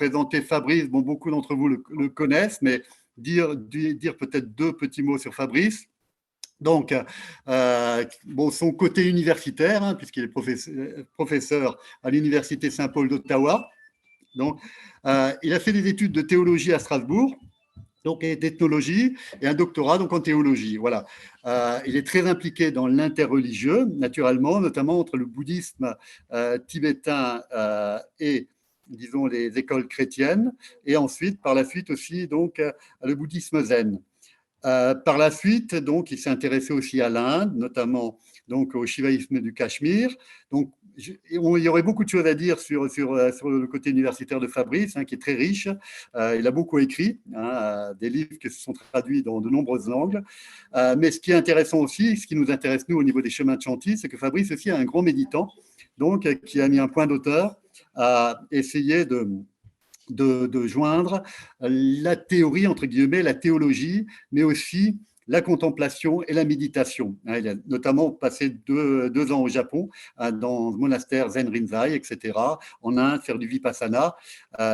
présenter Fabrice. Bon, beaucoup d'entre vous le connaissent, mais dire peut-être deux petits mots sur Fabrice. Donc, bon, son côté universitaire, hein, puisqu'il est professeur à l'Université Saint-Paul d'Ottawa. Donc, il a fait des études de théologie à Strasbourg, donc, et d'ethnologie, et un doctorat donc, en théologie. Voilà. Il est très impliqué dans l'interreligieux, naturellement, notamment entre le bouddhisme tibétain et, disons, les écoles chrétiennes, et ensuite, par la suite aussi, donc, le bouddhisme zen. Par la suite, donc, il s'est intéressé aussi à l'Inde, notamment donc, au shivaïsme du Cachemire. Donc, il y aurait beaucoup de choses à dire sur le côté universitaire de Fabrice, hein, qui est très riche. Il a beaucoup écrit, hein, des livres qui se sont traduits dans de nombreuses langues. Mais ce qui est intéressant aussi, ce qui nous intéresse, nous, au niveau des chemins de Chantilly, c'est que Fabrice aussi est un grand méditant, donc, qui a mis un point d'auteur à essayer de joindre la théorie, entre guillemets, la théologie, mais aussi la contemplation et la méditation. Il a notamment passé deux ans au Japon, dans le monastère Zen Rinzai, etc., en Inde, faire du Vipassana.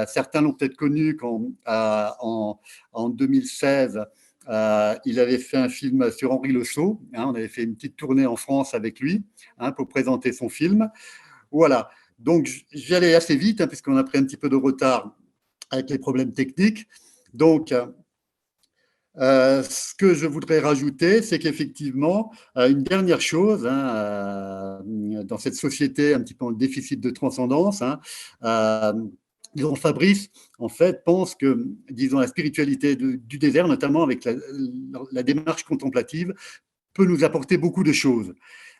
Certains l'ont peut-être connu quand, en 2016, il avait fait un film sur Henri Le Sceau. On avait fait une petite tournée en France avec lui, pour présenter son film. Voilà. Donc, j'allais assez vite, puisqu'on a pris un petit peu de retard avec les problèmes techniques. Donc, ce que je voudrais rajouter, c'est qu'effectivement, une dernière chose, dans cette société un petit peu en déficit de transcendance, disons, Fabrice, en fait, pense que, disons, la spiritualité du désert, notamment avec la démarche contemplative, peut nous apporter beaucoup de choses.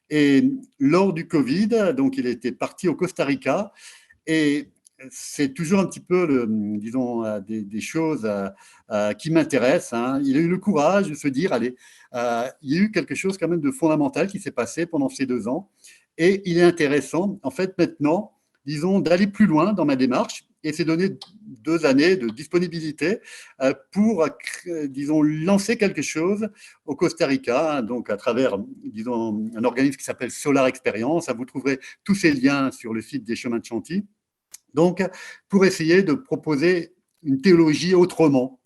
Et lors du Covid, donc, il était parti au Costa Rica, et c'est toujours un petit peu, disons, des choses qui m'intéressent. Il a eu le courage de se dire, allez, il y a eu quelque chose quand même de fondamental qui s'est passé pendant ces 2 ans. Et il est intéressant, en fait, maintenant, disons, d'aller plus loin dans ma démarche et c'est donner 2 années de disponibilité pour, disons, lancer quelque chose au Costa Rica, donc à travers, disons, un organisme qui s'appelle Solar Experience. Vous trouverez tous ces liens sur le site des Chemins de Chantilly. Donc, pour essayer de proposer une théologie autrement,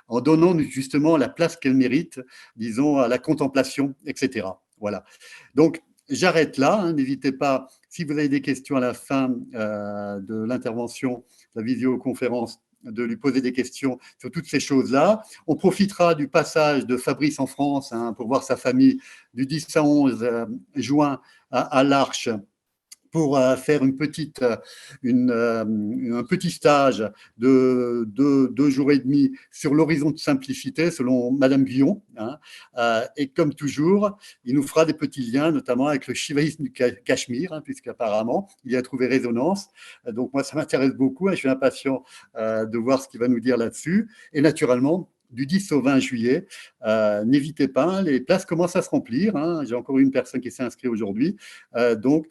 en donnant justement la place qu'elle mérite, disons, à la contemplation, etc. Voilà. Donc, j'arrête là. N'hésitez pas, si vous avez des questions à la fin de l'intervention, de la visioconférence, de lui poser des questions sur toutes ces choses-là. On profitera du passage de Fabrice en France pour voir sa famille du 10 à 11 juin à l'Arche, pour faire un petit stage de 2 jours et demi sur l'horizon de simplicité, selon Madame Guillon. Et comme toujours, il nous fera des petits liens, notamment avec le shivaïsme du Cachemire, puisqu'apparemment, il y a trouvé résonance. Donc moi, ça m'intéresse beaucoup. Je suis impatient de voir ce qu'il va nous dire là-dessus. Et naturellement, du 10 au 20 juillet. N'hésitez pas, les places commencent à se remplir. J'ai encore une personne qui s'est inscrite aujourd'hui. Donc,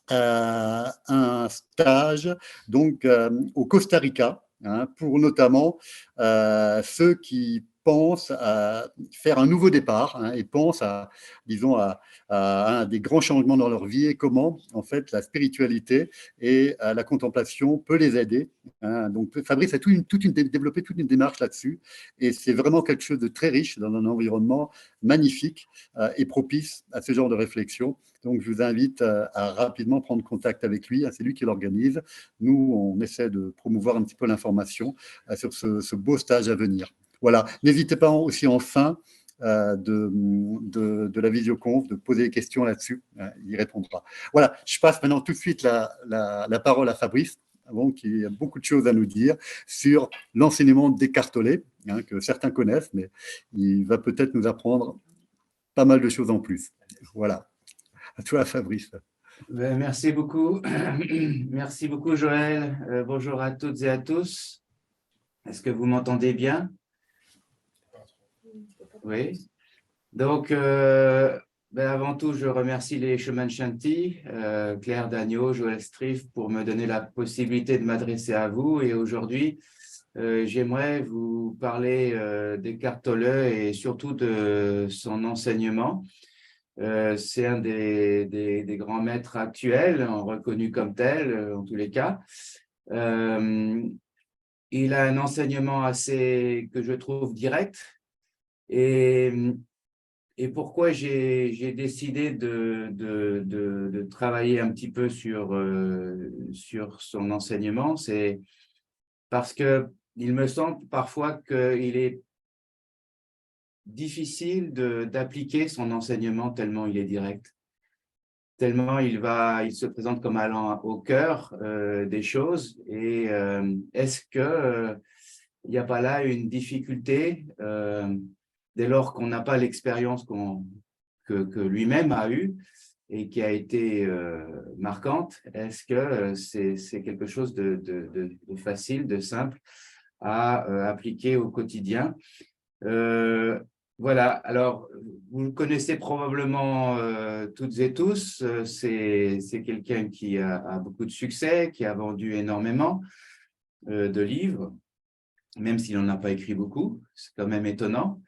un stage donc, au Costa Rica, pour notamment ceux qui pensent à faire un nouveau départ et pensent disons, à des grands changements dans leur vie et comment, en fait, la spiritualité et la contemplation peut les aider. Donc, Fabrice a développé toute une démarche là-dessus et c'est vraiment quelque chose de très riche dans un environnement magnifique et propice à ce genre de réflexion. Donc, je vous invite à rapidement prendre contact avec lui. C'est lui qui l'organise. Nous, on essaie de promouvoir un petit peu l'information sur ce beau stage à venir. Voilà. N'hésitez pas aussi en fin de la visioconf de poser des questions là-dessus. Il y répondra. Voilà. Je passe maintenant tout de suite la parole à Fabrice, qui a beaucoup de choses à nous dire sur l'enseignement d'Eckhart Tolle, que certains connaissent, mais il va peut-être nous apprendre pas mal de choses en plus. Voilà. À toi, Fabrice. Merci beaucoup. Merci beaucoup, Joël. Bonjour à toutes et à tous. Est-ce que vous m'entendez bien? Oui. Donc, avant tout, je remercie les Chemins de Chantilly, Claire Dagneau, Joël Striff, pour me donner la possibilité de m'adresser à vous. Et aujourd'hui, j'aimerais vous parler d'Eckhart Tolle et surtout de son enseignement. C'est un des grands maîtres actuels, reconnu comme tel, en tous les cas. il a un enseignement assez, que je trouve direct. Et pourquoi j'ai décidé de travailler un petit peu sur son enseignement, c'est parce qu'il me semble parfois qu'il est difficile d'appliquer son enseignement tellement il est direct, tellement il se présente comme allant au cœur des choses. Et est-ce que il n'y a pas là une difficulté dès lors qu'on n'a pas l'expérience que lui-même a eue et qui a été marquante? Est-ce que c'est quelque chose de facile, de simple à appliquer au quotidien? Voilà, alors vous le connaissez probablement toutes et tous, c'est quelqu'un qui a beaucoup de succès, qui a vendu énormément de livres, même s'il n'en a pas écrit beaucoup, c'est quand même étonnant.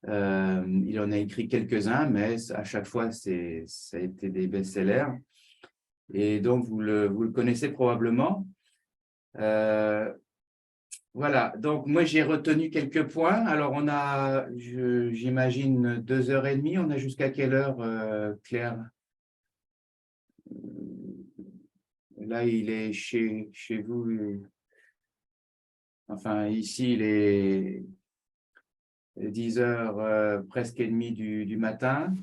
Il en a écrit quelques-uns, mais à chaque fois, ça a été des best-sellers. Et donc, vous le connaissez probablement. Voilà, donc moi, j'ai retenu quelques points. Alors, on a, j'imagine, 2h30. On a jusqu'à quelle heure, Claire? Là, il est chez vous. Enfin, ici, il est 10h presque et demie du matin.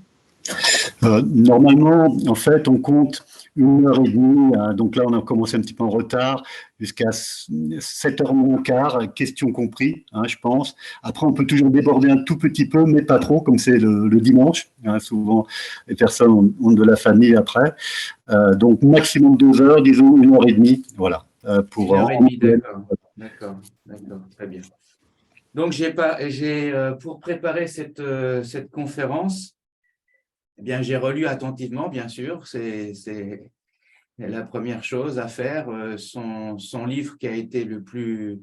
Normalement, en fait, on compte 1h30, donc là on a commencé un petit peu en retard, jusqu'à 7h moins quart, questions compris, je pense. Après, on peut toujours déborder un tout petit peu, mais pas trop, comme c'est le dimanche. Souvent, les personnes ont de la famille après. Donc, maximum 2 heures, disons 1h30, voilà. Pour 1h30, d'accord. D'accord, très bien. Donc, pour préparer cette conférence, eh bien, j'ai relu attentivement, bien sûr, c'est la première chose à faire, son livre qui a été le plus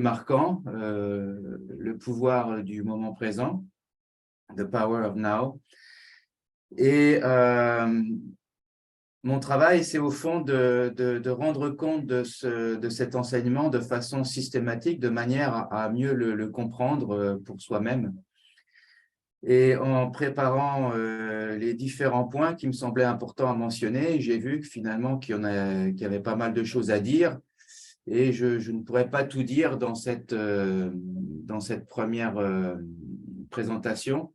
marquant, Le pouvoir du moment présent, The Power of Now. Et mon travail, c'est au fond de rendre compte de cet enseignement de façon systématique, de manière à mieux le comprendre pour soi-même. Et en préparant les différents points qui me semblaient importants à mentionner, j'ai vu que finalement qu'il y avait pas mal de choses à dire et je ne pourrais pas tout dire dans cette première présentation.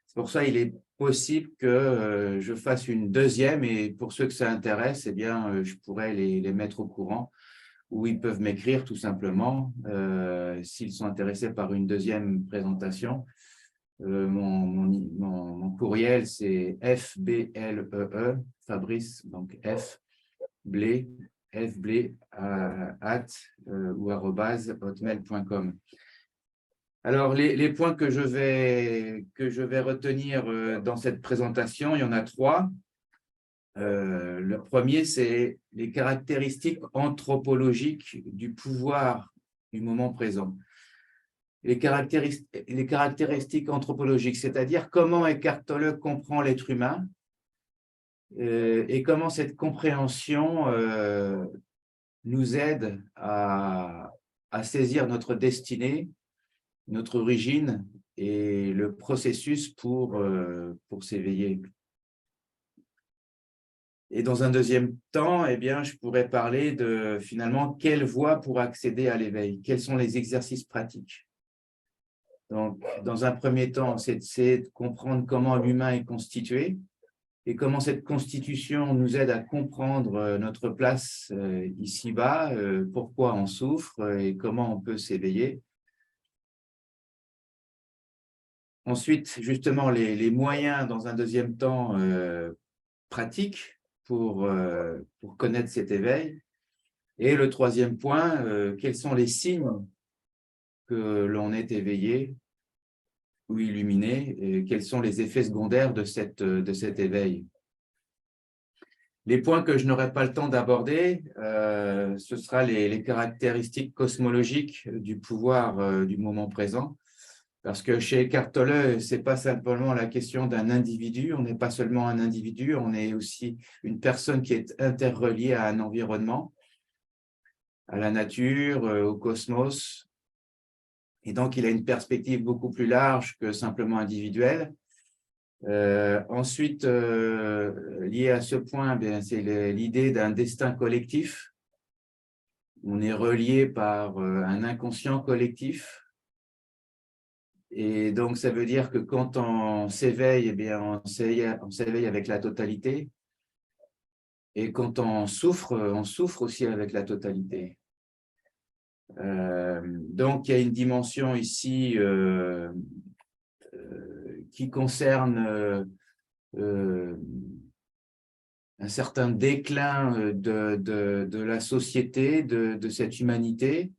C'est pour ça qu'il est possible que je fasse une deuxième et pour ceux que ça intéresse, eh bien, je pourrais les mettre au courant ou ils peuvent m'écrire tout simplement s'ils sont intéressés par une deuxième présentation. Mon courriel, c'est FBLEE, Fabrice, donc F, blé, fblé, ou @hotmail.com. Alors, les points que je vais retenir dans cette présentation, il y en a 3. Le premier, c'est les caractéristiques anthropologiques du pouvoir du moment présent. Les caractéristiques anthropologiques, c'est-à-dire comment Eckhart Tolle comprend l'être humain et comment cette compréhension nous aide à saisir notre destinée, notre origine et le processus pour s'éveiller. Et dans un deuxième temps, eh bien, je pourrais parler de finalement quelle voie pour accéder à l'éveil, quels sont les exercices pratiques. Donc, dans un premier temps, c'est de comprendre comment l'humain est constitué et comment cette constitution nous aide à comprendre notre place ici-bas, pourquoi on souffre et comment on peut s'éveiller. Ensuite, justement, les moyens, dans un deuxième temps, pratiques pour connaître cet éveil. Et le troisième point, quels sont les signes que l'on est éveillé ou illuminé, et quels sont les effets secondaires de cet éveil. Les points que je n'aurai pas le temps d'aborder, ce sera les caractéristiques cosmologiques du pouvoir du moment présent. Parce que chez Eckhart Tolle, ce n'est pas simplement la question d'un individu, on n'est pas seulement un individu, on est aussi une personne qui est interreliée à un environnement. à la nature, au cosmos. Et donc, il a une perspective beaucoup plus large que simplement individuelle. Ensuite, lié à ce point, c'est l'idée d'un destin collectif. On est relié par un inconscient collectif. Et donc, ça veut dire que quand on s'éveille, on s'éveille avec la totalité. Et quand on souffre aussi avec la totalité. Donc, il y a une dimension ici qui concerne un certain déclin de la société, de cette humanité,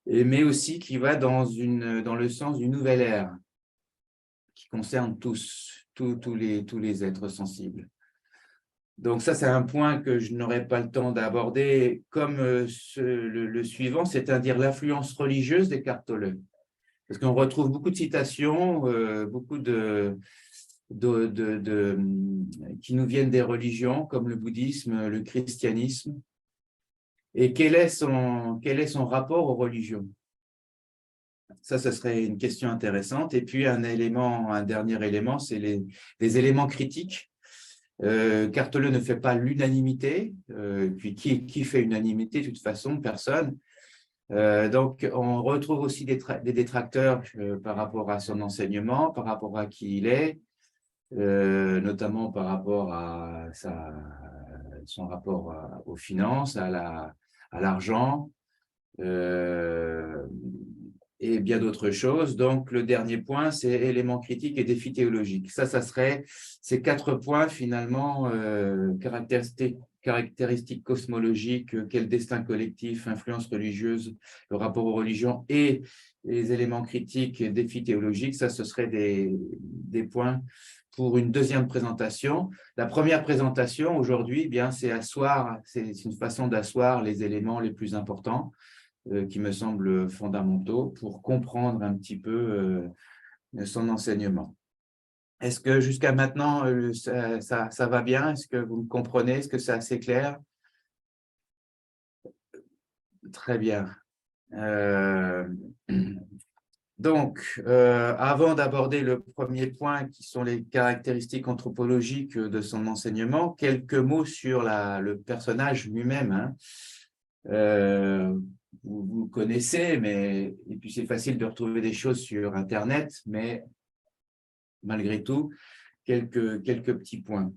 mais aussi qui va dans le sens d'une nouvelle ère, qui concerne tous les êtres sensibles. Donc ça, c'est un point que je n'aurai pas le temps d'aborder comme le suivant, c'est-à-dire l'influence religieuse d'Eckhart Tolle. Parce qu'on retrouve beaucoup de citations, beaucoup qui nous viennent des religions comme le bouddhisme, le christianisme. Et quel est son rapport aux religions? Ça, ce serait une question intéressante. Et puis, un dernier élément, c'est les éléments critiques. Eckhart Tolle ne fait pas l'unanimité. Puis, qui fait unanimité? De toute façon, personne. Donc, on retrouve aussi des détracteurs par rapport à son enseignement, par rapport à qui il est, notamment par rapport à son rapport aux finances, à l'argent, et bien d'autres choses. Donc, le dernier point, c'est éléments critiques et défis théologiques. Ça serait ces 4 points, finalement, caractéristiques cosmologiques, quel destin collectif, influence religieuse, le rapport aux religions et les éléments critiques et défis théologiques. Ça, ce serait des points pour une deuxième présentation. La première présentation, aujourd'hui, c'est une façon d'asseoir les éléments les plus importants qui me semblent fondamentaux pour comprendre un petit peu son enseignement. Est-ce que jusqu'à maintenant, ça va bien? Est-ce que vous me comprenez? Est-ce que c'est assez clair? Très bien. Donc, avant d'aborder le premier point, qui sont les caractéristiques anthropologiques de son enseignement, quelques mots sur le personnage lui-même. Vous le connaissez, et puis c'est facile de retrouver des choses sur Internet, mais malgré tout, quelques petits points.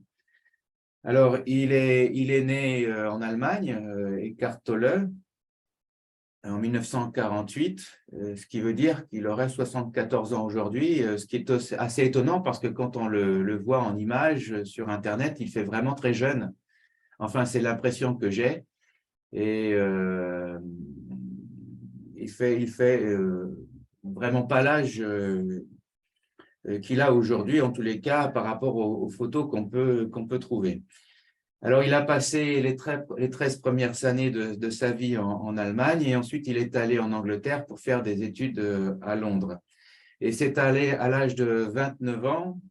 Alors, il est né en Allemagne, Eckhart Tolle, en 1948, ce qui veut dire qu'il aurait 74 ans aujourd'hui, ce qui est assez étonnant parce que quand on le voit en image sur Internet, il fait vraiment très jeune. Enfin, c'est l'impression que j'ai. Et il fait vraiment pas l'âge qu'il a aujourd'hui, en tous les cas, par rapport aux photos qu'on peut trouver. Alors, il a passé les 13 premières années de sa vie en Allemagne et ensuite, il est allé en Angleterre pour faire des études à Londres. Et c'est à l'âge de 29 ans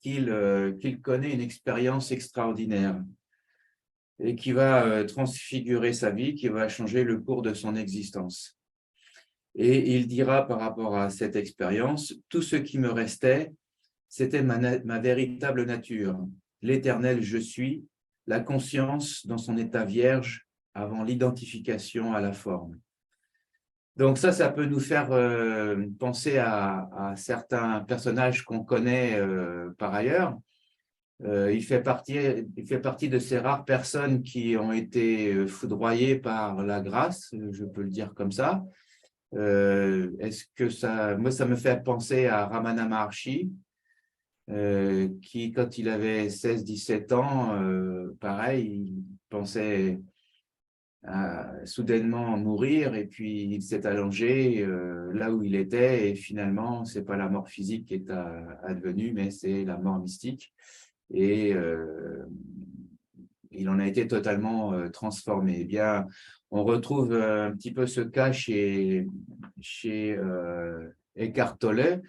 qu'il connaît une expérience extraordinaire et qui va transfigurer sa vie, qui va changer le cours de son existence. Et il dira par rapport à cette expérience, tout ce qui me restait, c'était ma véritable nature, l'éternel je suis, la conscience dans son état vierge avant l'identification à la forme. Donc ça peut nous faire penser à certains personnages qu'on connaît par ailleurs. Il fait partie de ces rares personnes qui ont été foudroyées par la grâce, je peux le dire comme ça. Moi, ça me fait penser à Ramana Maharshi, qui, quand il avait 16-17 ans, pareil, il pensait soudainement mourir et puis il s'est allongé là où il était et finalement, ce n'est pas la mort physique qui est advenue, mais c'est la mort mystique. Et il en a été totalement transformé. Eh bien, on retrouve un petit peu ce cas chez Eckhart Tolle.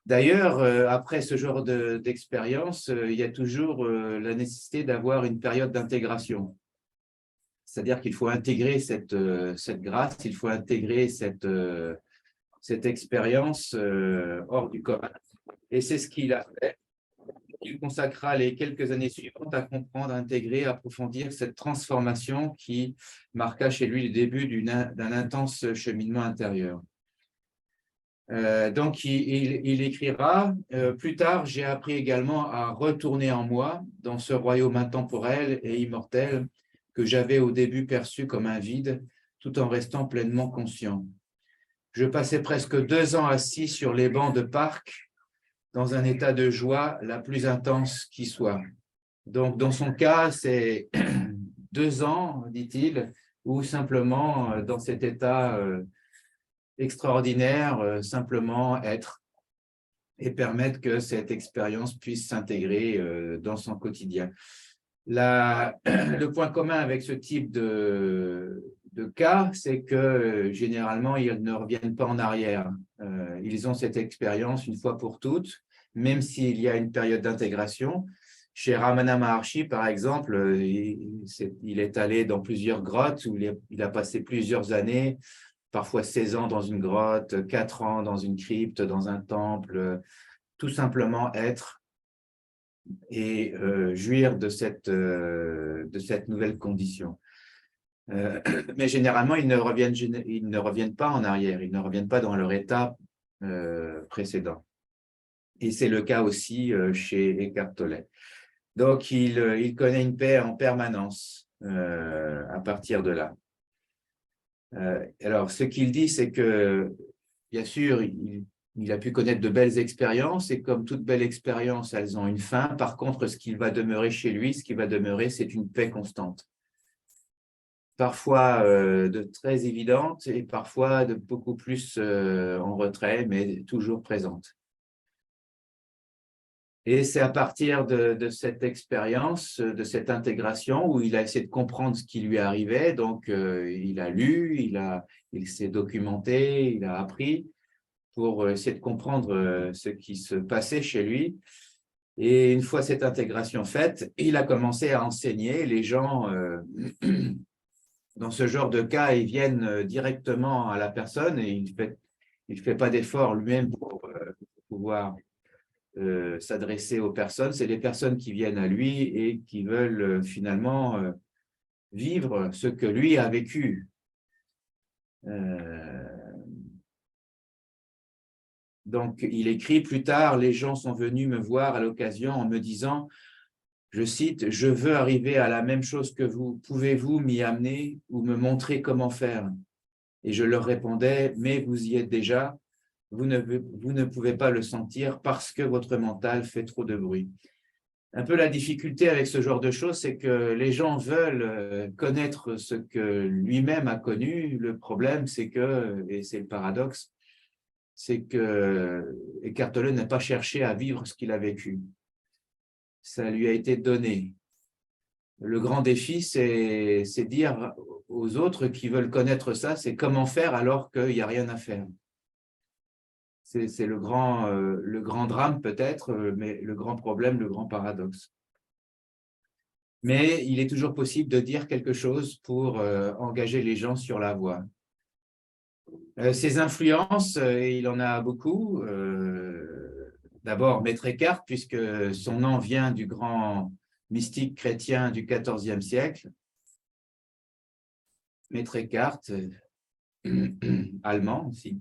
D'ailleurs, après ce genre d'expérience, il y a toujours la nécessité d'avoir une période d'intégration. c'est-à-dire qu'il faut intégrer cette grâce, il faut intégrer cette expérience hors du commun. Et c'est ce qu'il a fait. Il consacra les quelques années suivantes à comprendre, à intégrer, à approfondir cette transformation qui marqua chez lui le début d'un intense cheminement intérieur. Donc, il écrira plus tard, j'ai appris également à retourner en moi dans ce royaume intemporel et immortel que j'avais au début perçu comme un vide, tout en restant pleinement conscient. Je passais presque 2 ans assis sur les bancs de parc dans un état de joie la plus intense qui soit. Donc, dans son cas, c'est 2 ans, dit-il, ou simplement dans cet état extraordinaire, simplement être et permettre que cette expérience puisse s'intégrer dans son quotidien. Le point commun avec ce type de cas, c'est que généralement, ils ne reviennent pas en arrière. Ils ont cette expérience une fois pour toutes, même s'il y a une période d'intégration. Chez Ramana Maharshi, par exemple, il est allé dans plusieurs grottes où il a passé plusieurs années, parfois 16 ans dans une grotte, 4 ans dans une crypte, dans un temple, tout simplement être et jouir de cette nouvelle condition. Mais généralement, ils ne reviennent pas en arrière, ils ne reviennent pas dans leur état précédent. Et c'est le cas aussi chez Eckhart Tolle. Donc, il connaît une paix en permanence à partir de là. Alors, ce qu'il dit, c'est que, bien sûr, il a pu connaître de belles expériences et comme toute belle expérience, elles ont une fin. Par contre, ce qui va demeurer chez lui, ce qui va demeurer, c'est une paix constante. Parfois de très évidente et parfois de beaucoup plus en retrait, mais toujours présente. Et c'est à partir de cette expérience, de cette intégration, où il a essayé de comprendre ce qui lui arrivait. Donc, il a lu, il s'est documenté, il a appris pour essayer de comprendre ce qui se passait chez lui. Et une fois cette intégration faite, il a commencé à enseigner. Les gens, dans ce genre de cas, ils viennent directement à la personne et il fait pas d'effort lui-même pour pouvoir s'adresser aux personnes, c'est les personnes qui viennent à lui et qui veulent finalement vivre ce que lui a vécu. Donc, il écrit plus tard, les gens sont venus me voir à l'occasion en me disant, je cite, « Je veux arriver à la même chose que vous, pouvez-vous m'y amener ou me montrer comment faire ?» Et je leur répondais, « Mais vous y êtes déjà. Vous ne pouvez pas le sentir parce que votre mental fait trop de bruit. » Un peu la difficulté avec ce genre de choses, c'est que les gens veulent connaître ce que lui-même a connu. Le problème, c'est que, et c'est le paradoxe, c'est que Eckhart Tolle n'a pas cherché à vivre ce qu'il a vécu. Ça lui a été donné. Le grand défi, c'est dire aux autres qui veulent connaître ça, c'est comment faire alors qu'il n'y a rien à faire. C'est le grand drame peut-être, mais le grand problème, le grand paradoxe. Mais il est toujours possible de dire quelque chose pour engager les gens sur la voie. Ses influences, il en a beaucoup. D'abord, Maître Eckhart, puisque son nom vient du grand mystique chrétien du XIVe siècle. Maître Eckhart, allemand aussi.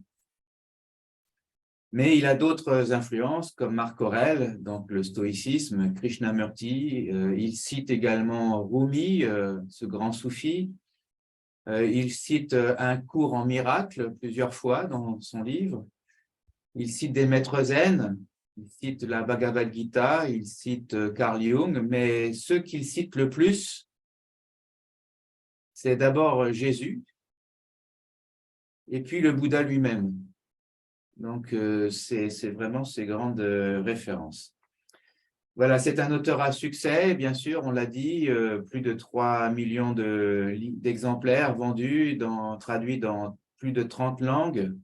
Mais il a d'autres influences comme Marc Aurèle, donc le stoïcisme, Krishnamurti. Il cite également Rumi, ce grand soufi. Il cite un cours en miracle plusieurs fois dans son livre. Il cite des maîtres zen, il cite la Bhagavad Gita, il cite Carl Jung, mais ceux qu'il cite le plus, c'est d'abord Jésus et puis le Bouddha lui-même. Donc, c'est vraiment ces grandes références. Voilà, c'est un auteur à succès, bien sûr, on l'a dit, plus de 3 millions d'exemplaires vendus, traduits dans plus de 30 langues.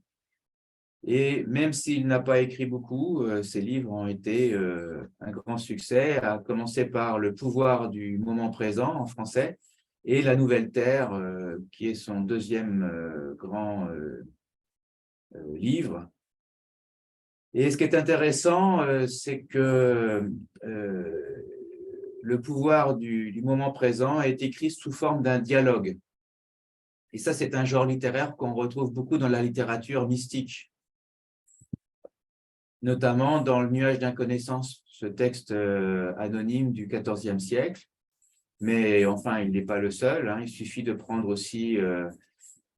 Et même s'il n'a pas écrit beaucoup, ses livres ont été un grand succès, à commencer par Le pouvoir du moment présent en français, et La Nouvelle Terre, qui est son deuxième grand livre. Et ce qui est intéressant, c'est que le pouvoir du moment présent est écrit sous forme d'un dialogue. Et ça, c'est un genre littéraire qu'on retrouve beaucoup dans la littérature mystique, notamment dans Le Nuage d'inconnaissance, ce texte anonyme du XIVe siècle. Mais enfin, il n'est pas le seul, hein. Il suffit de prendre aussi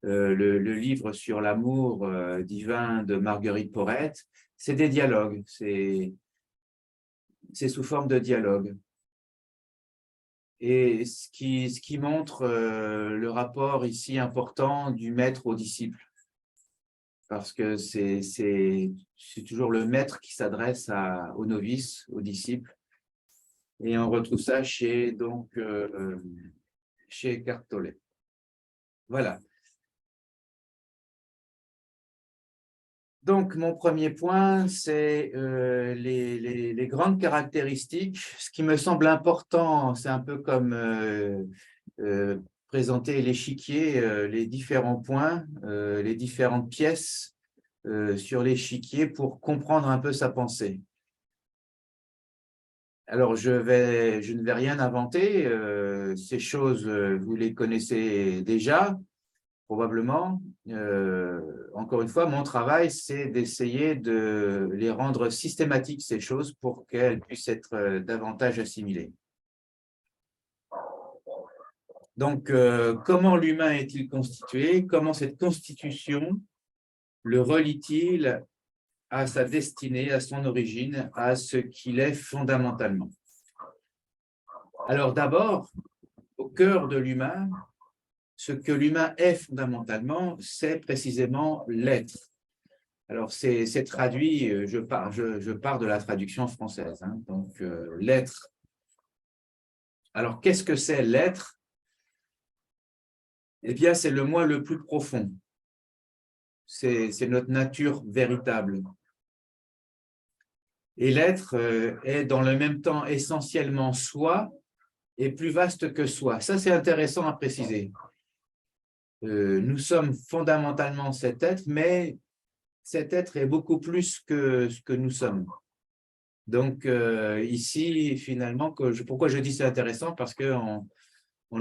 le livre sur l'amour divin de Marguerite Porete. C'est des dialogues, c'est sous forme de dialogue. Et ce qui montre le rapport ici important du maître au disciple. Parce que c'est toujours le maître qui s'adresse aux novices, aux disciples. Et on retrouve ça chez Eckhart Tolle. Voilà. Donc, mon premier point, c'est les grandes caractéristiques. Ce qui me semble important, c'est un peu comme présenter l'échiquier, les différents points, les différentes pièces sur l'échiquier pour comprendre un peu sa pensée. Alors, je ne vais rien inventer. Ces choses, vous les connaissez déjà, probablement. Encore une fois, mon travail, c'est d'essayer de les rendre systématiques, ces choses, pour qu'elles puissent être davantage assimilées. Donc, comment l'humain est-il constitué? Comment cette constitution le relie-t-il à sa destinée, à son origine, à ce qu'il est fondamentalement? Alors d'abord, au cœur de l'humain, ce que l'humain est fondamentalement, c'est précisément l'être. Alors c'est traduit, je pars de la traduction française, hein, donc l'être. Alors qu'est-ce que c'est l'être? Eh bien, c'est le moi le plus profond. C'est notre nature véritable. Et l'être est dans le même temps essentiellement soi et plus vaste que soi. Ça, c'est intéressant à préciser. Nous sommes fondamentalement cet être, mais cet être est beaucoup plus que ce que nous sommes. Donc, ici, finalement, pourquoi je dis c'est intéressant? Parce qu'on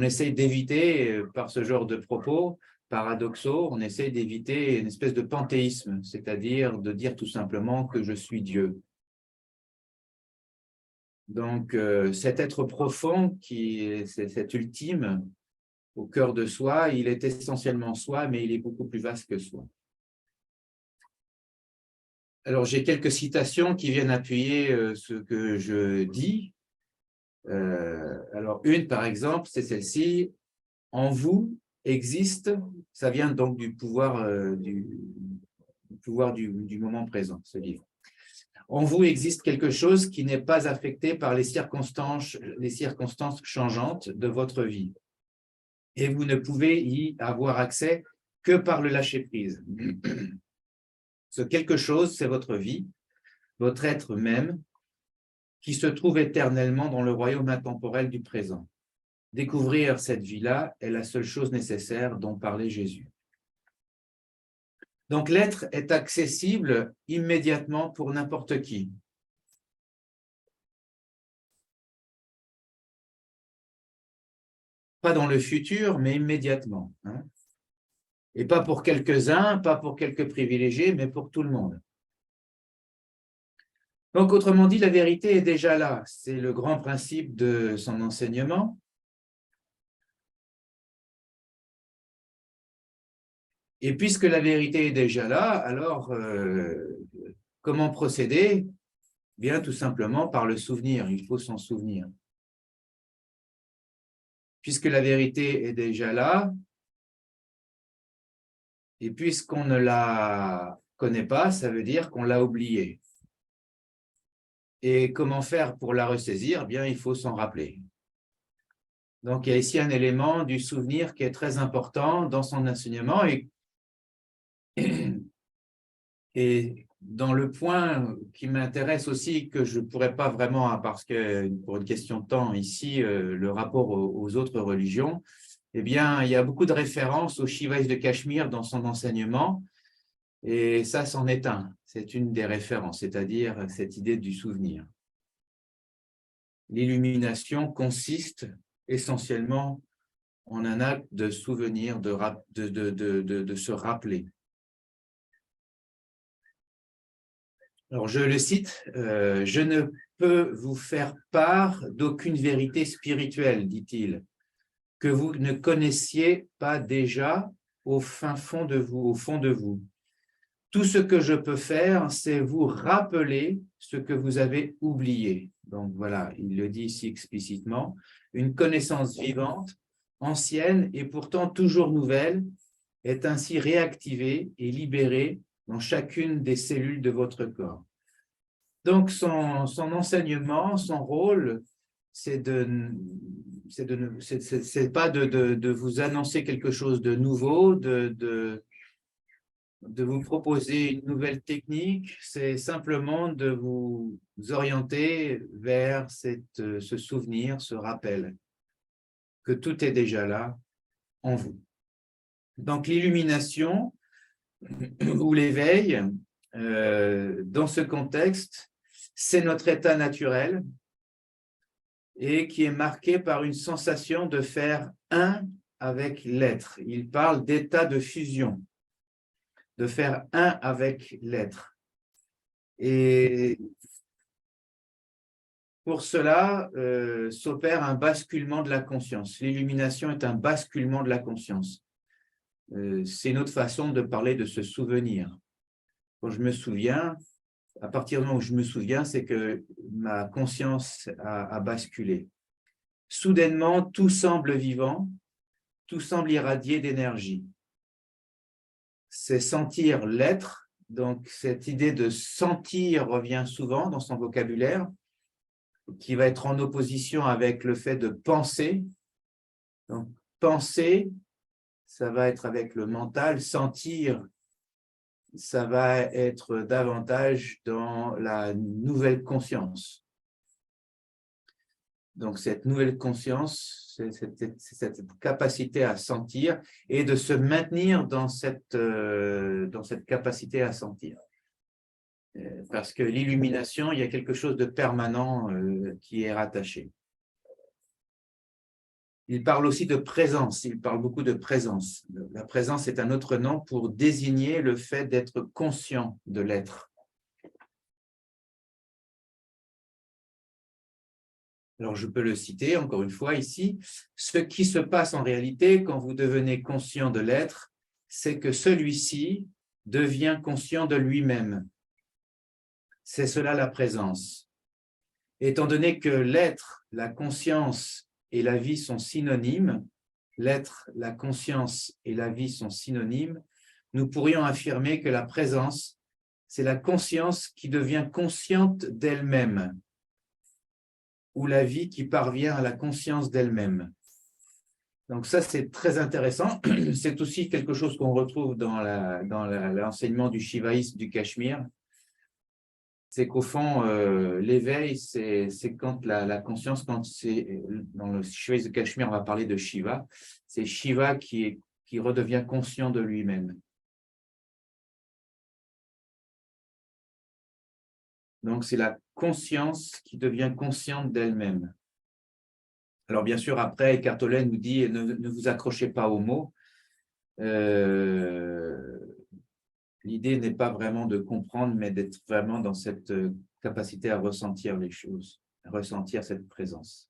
essaye d'éviter, par ce genre de propos paradoxaux, on essaye d'éviter une espèce de panthéisme, c'est-à-dire de dire tout simplement que je suis Dieu. Donc, cet être profond, cet ultime, au cœur de soi, il est essentiellement soi, mais il est beaucoup plus vaste que soi. Alors, j'ai quelques citations qui viennent appuyer ce que je dis. Alors, une, par exemple, c'est celle-ci. « En vous existe », ça vient donc du pouvoir, du moment présent, ce livre. « En vous existe quelque chose qui n'est pas affecté par les circonstances changeantes de votre vie. Et vous ne pouvez y avoir accès que par le lâcher-prise. Ce quelque chose, c'est votre vie, votre être même, qui se trouve éternellement dans le royaume intemporel du présent. Découvrir cette vie-là est la seule chose nécessaire dont parlait Jésus. » Donc l'être est accessible immédiatement pour n'importe qui. Pas dans le futur, mais immédiatement, hein. Et pas pour quelques-uns, pas pour quelques privilégiés, mais pour tout le monde. Donc, autrement dit, la vérité est déjà là. C'est le grand principe de son enseignement. Et puisque la vérité est déjà là, alors comment procéder? Bien, tout simplement par le souvenir. Il faut s'en souvenir. Puisque la vérité est déjà là, et puisqu'on ne la connaît pas, ça veut dire qu'on l'a oubliée. Et comment faire pour la ressaisir? Bien, il faut s'en rappeler. Donc, il y a ici un élément du souvenir qui est très important dans son enseignement et dans le point qui m'intéresse aussi, que je ne pourrais pas vraiment, parce que pour une question de temps ici, le rapport aux autres religions, Eh bien, il y a beaucoup de références au Shivaïsme de Cachemire dans son enseignement, et ça, c'en est un. C'est une des références, c'est-à-dire cette idée du souvenir. L'illumination consiste essentiellement en un acte de souvenir, de se rappeler. Alors, je le cite, « Je ne peux vous faire part d'aucune vérité spirituelle, dit-il, que vous ne connaissiez pas déjà au fin fond de vous, au fond de vous. Tout ce que je peux faire, c'est vous rappeler ce que vous avez oublié. » Donc voilà, il le dit ici explicitement. Une connaissance vivante, ancienne et pourtant toujours nouvelle, est ainsi réactivée et libérée dans chacune des cellules de votre corps. Donc son enseignement, son rôle, c'est pas de vous annoncer quelque chose de nouveau, de vous proposer une nouvelle technique, c'est simplement de vous orienter vers ce souvenir, ce rappel, que tout est déjà là en vous. Donc l'illumination ou l'éveil, dans ce contexte, c'est notre état naturel et qui est marqué par une sensation de faire un avec l'être. Il parle d'état de fusion, de faire un avec l'être. Et pour cela, s'opère un basculement de la conscience. L'illumination est un basculement de la conscience. C'est une autre façon de parler de ce souvenir. Quand je me souviens, à partir du moment où je me souviens, c'est que ma conscience a basculé. Soudainement, tout semble vivant, tout semble irradier d'énergie. C'est sentir l'être, donc cette idée de sentir revient souvent dans son vocabulaire, qui va être en opposition avec le fait de penser. Donc, penser, ça va être avec le mental, sentir, ça va être davantage dans la nouvelle conscience. Donc, cette nouvelle conscience, c'est cette capacité à sentir et de se maintenir dans cette capacité à sentir. Parce que l'illumination, il y a quelque chose de permanent qui est rattaché. Il parle aussi de présence, il parle beaucoup de présence. La présence est un autre nom pour désigner le fait d'être conscient de l'être. Alors, je peux le citer encore une fois ici. Ce qui se passe en réalité quand vous devenez conscient de l'être, c'est que celui-ci devient conscient de lui-même. C'est cela la présence. Étant donné que l'être, la conscience et la vie sont synonymes, l'être, la conscience et la vie sont synonymes, nous pourrions affirmer que la présence, c'est la conscience qui devient consciente d'elle-même, ou la vie qui parvient à la conscience d'elle-même. Donc ça, c'est très intéressant. C'est aussi quelque chose qu'on retrouve dans l'enseignement du shivaïsme du Cachemire. C'est qu'au fond, l'éveil, c'est quand la conscience, quand c'est dans le shivaïsme du Cachemire, on va parler de Shiva, c'est Shiva qui redevient conscient de lui-même. Donc, c'est la conscience qui devient consciente d'elle-même. Alors, bien sûr, après, Eckhart Tolle nous dit ne vous accrochez pas aux mots. L'idée n'est pas vraiment de comprendre, mais d'être vraiment dans cette capacité à ressentir les choses, à ressentir cette présence.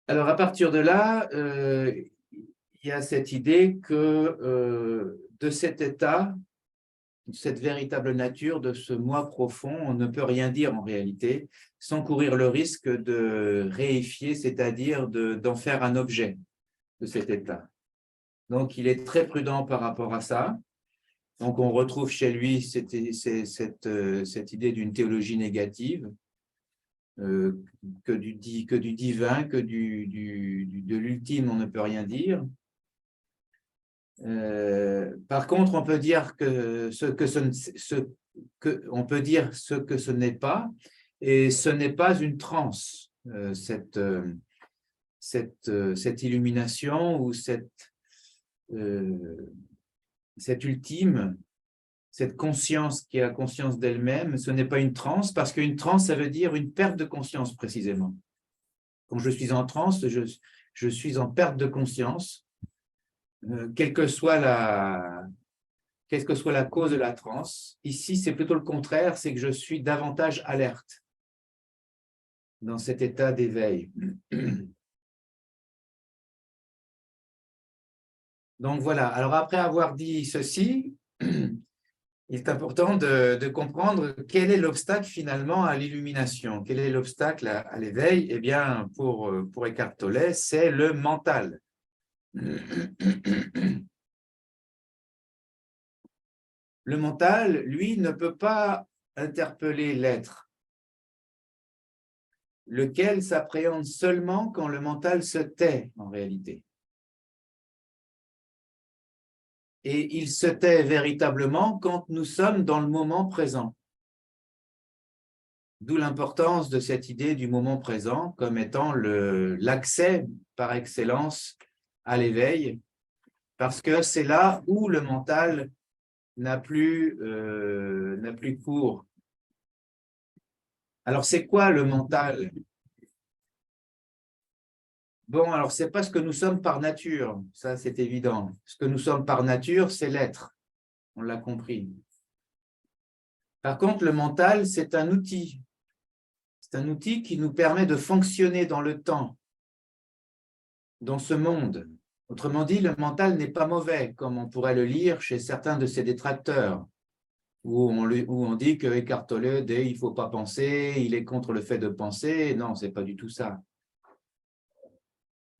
Alors, à partir de là, il y a cette idée que de cet état, cette véritable nature de ce moi profond, on ne peut rien dire en réalité, sans courir le risque de réifier, c'est-à-dire d'en faire un objet de cet état. Donc, il est très prudent par rapport à ça. Donc, on retrouve chez lui cette idée d'une théologie négative, que du divin, que de l'ultime, on ne peut rien dire. Par contre, on peut dire ce que ce n'est pas, et ce n'est pas une transe, cette illumination ou cette ultime, cette conscience qui a conscience d'elle-même. Ce n'est pas une transe, parce qu'une transe, ça veut dire une perte de conscience précisément. Quand je suis en transe, je suis en perte de conscience, quelle que soit la cause de la transe. Ici, c'est plutôt le contraire, c'est que je suis davantage alerte dans cet état d'éveil. Donc voilà, alors après avoir dit ceci, il est important de comprendre quel est l'obstacle finalement à l'illumination. Quel est l'obstacle à l'éveil? Eh bien, pour Eckhart Tolle, c'est le mental. Le mental, lui, ne peut pas interpeller l'être, lequel s'appréhende seulement quand le mental se tait en réalité. Et il se tait véritablement quand nous sommes dans le moment présent. D'où l'importance de cette idée du moment présent comme étant l'accès par excellence à l'éveil, parce que c'est là où le mental n'a plus cours. Alors, c'est quoi le mental? Bon, alors, ce n'est pas ce que nous sommes par nature, ça c'est évident. Ce que nous sommes par nature, c'est l'être, on l'a compris. Par contre, le mental, c'est un outil. C'est un outil qui nous permet de fonctionner dans le temps, dans ce monde. Autrement dit, le mental n'est pas mauvais, comme on pourrait le lire chez certains de ses détracteurs, où on dit que Eckhart Tolle dit il ne faut pas penser, il est contre le fait de penser. Non, ce n'est pas du tout ça.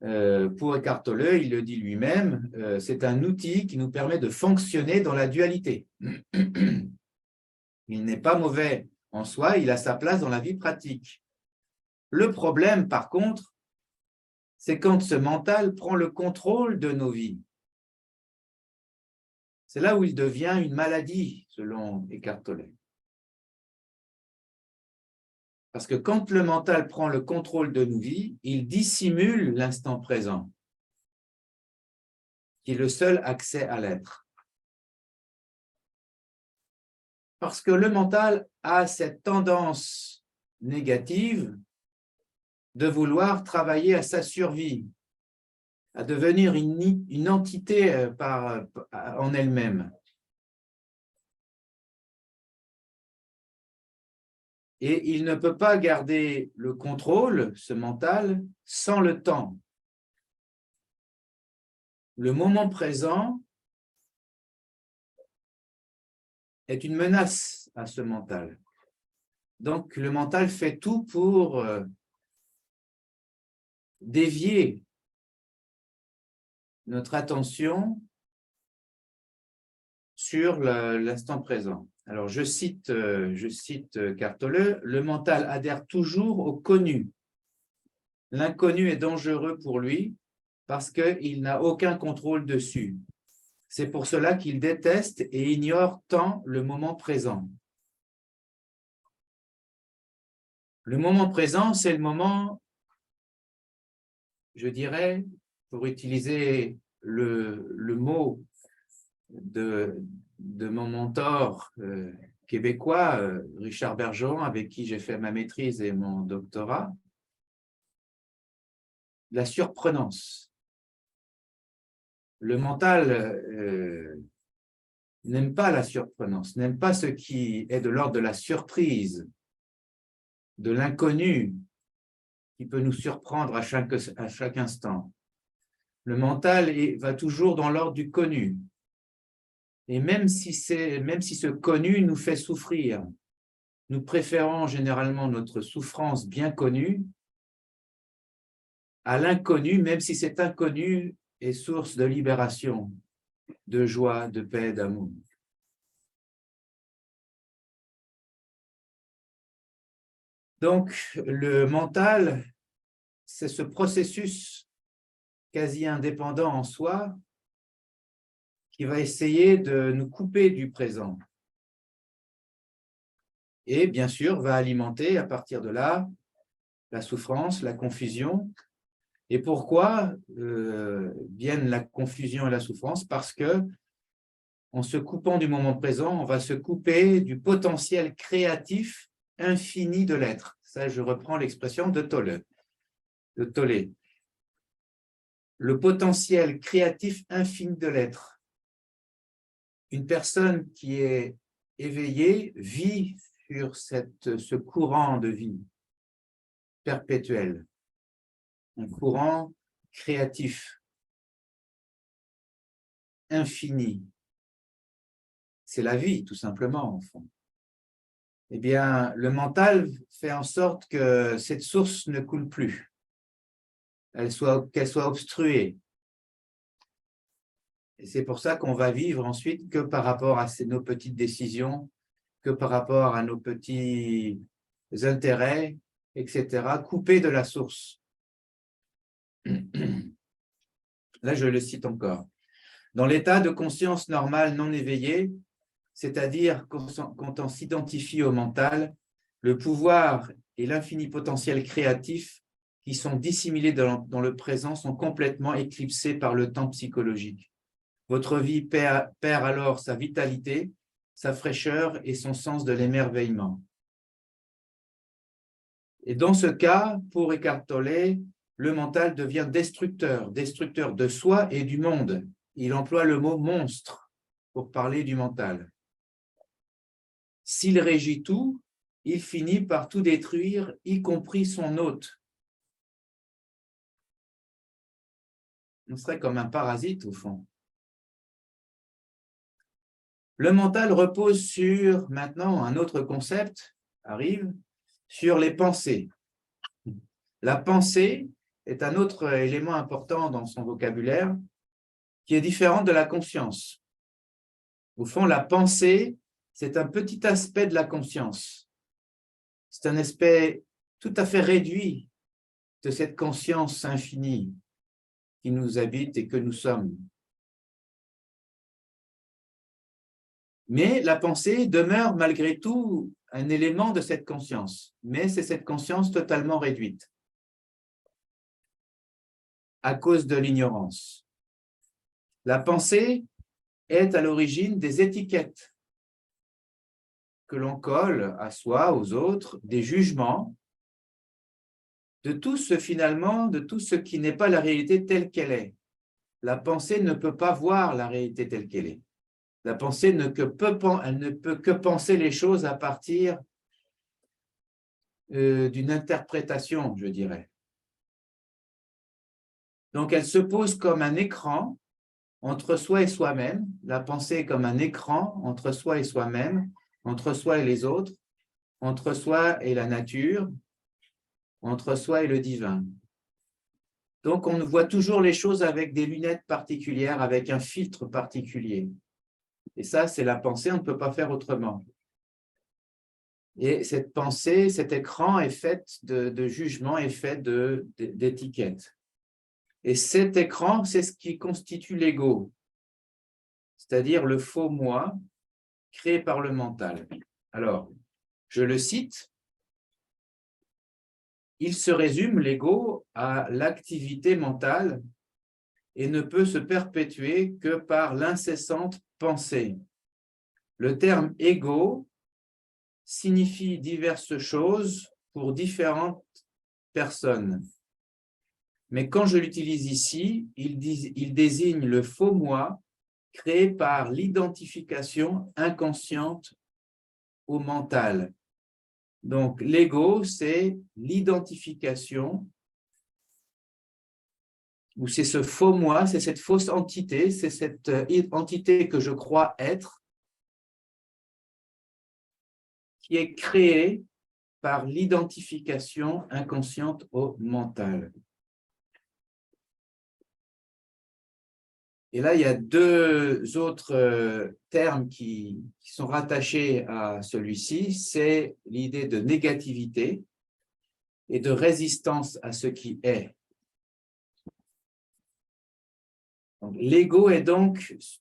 Pour Eckhart Tolle, il le dit lui-même, c'est un outil qui nous permet de fonctionner dans la dualité. Il n'est pas mauvais en soi, il a sa place dans la vie pratique. Le problème, par contre, c'est quand ce mental prend le contrôle de nos vies. C'est là où il devient une maladie, selon Eckhart Tolle. Parce que quand le mental prend le contrôle de nos vies, il dissimule l'instant présent, qui est le seul accès à l'être. Parce que le mental a cette tendance négative de vouloir travailler à sa survie, à devenir une entité en elle-même. Et il ne peut pas garder le contrôle, ce mental, sans le temps. Le moment présent est une menace à ce mental. Donc, le mental fait tout pour dévier notre attention sur l'instant présent. Alors, je cite Eckhart Tolle, le mental adhère toujours au connu. L'inconnu est dangereux pour lui parce qu'il n'a aucun contrôle dessus. C'est pour cela qu'il déteste et ignore tant le moment présent. Le moment présent, c'est le moment, je dirais, pour utiliser le mot de mon mentor québécois, Richard Bergeron, avec qui j'ai fait ma maîtrise et mon doctorat, la surprenance. Le mental n'aime pas la surprenance, n'aime pas ce qui est de l'ordre de la surprise, de l'inconnu qui peut nous surprendre à chaque instant. Le mental va toujours dans l'ordre du connu. Et même si ce connu nous fait souffrir, nous préférons généralement notre souffrance bien connue à l'inconnu, même si cet inconnu est source de libération, de joie, de paix, d'amour. Donc, le mental, c'est ce processus quasi indépendant en soi qui va essayer de nous couper du présent. Et bien sûr, va alimenter à partir de là la souffrance, la confusion, Et pourquoi viennent la confusion et la souffrance? Parce que en se coupant du moment présent, on va se couper du potentiel créatif infini de l'être. Ça, je reprends l'expression de Tolle. Le potentiel créatif infini de l'être. Une personne qui est éveillée vit sur ce courant de vie perpétuel, un courant créatif, infini. C'est la vie, tout simplement, en fond. Eh bien, le mental fait en sorte que cette source ne coule plus, qu'elle soit obstruée. Et c'est pour ça qu'on va vivre ensuite que par rapport à nos petites décisions, que par rapport à nos petits intérêts, etc., coupés de la source. Là, je le cite encore. Dans l'état de conscience normale non éveillé, c'est-à-dire quand on s'identifie au mental, le pouvoir et l'infini potentiel créatif qui sont dissimulés dans le présent sont complètement éclipsés par le temps psychologique. Votre vie perd alors sa vitalité, sa fraîcheur et son sens de l'émerveillement. Et dans ce cas, pour Eckhart Tolle, le mental devient destructeur de soi et du monde. Il emploie le mot monstre pour parler du mental. S'il régit tout, il finit par tout détruire, y compris son hôte. On serait comme un parasite au fond. Le mental repose sur, maintenant, un autre concept arrive, sur les pensées. La pensée est un autre élément important dans son vocabulaire qui est différent de la conscience. Au fond, la pensée, c'est un petit aspect de la conscience. C'est un aspect tout à fait réduit de cette conscience infinie qui nous habite et que nous sommes. Mais la pensée demeure malgré tout un élément de cette conscience, mais c'est cette conscience totalement réduite à cause de l'ignorance. La pensée est à l'origine des étiquettes que l'on colle à soi, aux autres, des jugements, de tout ce qui n'est pas la réalité telle qu'elle est. La pensée ne peut pas voir la réalité telle qu'elle est. La pensée elle ne peut que penser les choses à partir d'une interprétation, je dirais. Donc, elle se pose comme un écran entre soi et soi-même. La pensée est comme un écran entre soi et soi-même, entre soi et les autres, entre soi et la nature, entre soi et le divin. Donc, on voit toujours les choses avec des lunettes particulières, avec un filtre particulier. Et ça, c'est la pensée, on ne peut pas faire autrement. Et cette pensée, cet écran est fait de jugements, est fait d'étiquettes. Et cet écran, c'est ce qui constitue l'ego, c'est-à-dire le faux moi créé par le mental. Alors, je le cite, il se résume l'ego à l'activité mentale et ne peut se perpétuer que par l'incessante pensée. Le terme ego signifie diverses choses pour différentes personnes. Mais quand je l'utilise ici, il désigne le faux moi créé par l'identification inconsciente au mental. Donc, l'ego, c'est l'identification, ou c'est ce faux moi, c'est cette fausse entité, c'est cette entité que je crois être, qui est créée par l'identification inconsciente au mental. Et là, il y a deux autres termes qui sont rattachés à celui-ci, c'est l'idée de négativité et de résistance à ce qui est. L'ego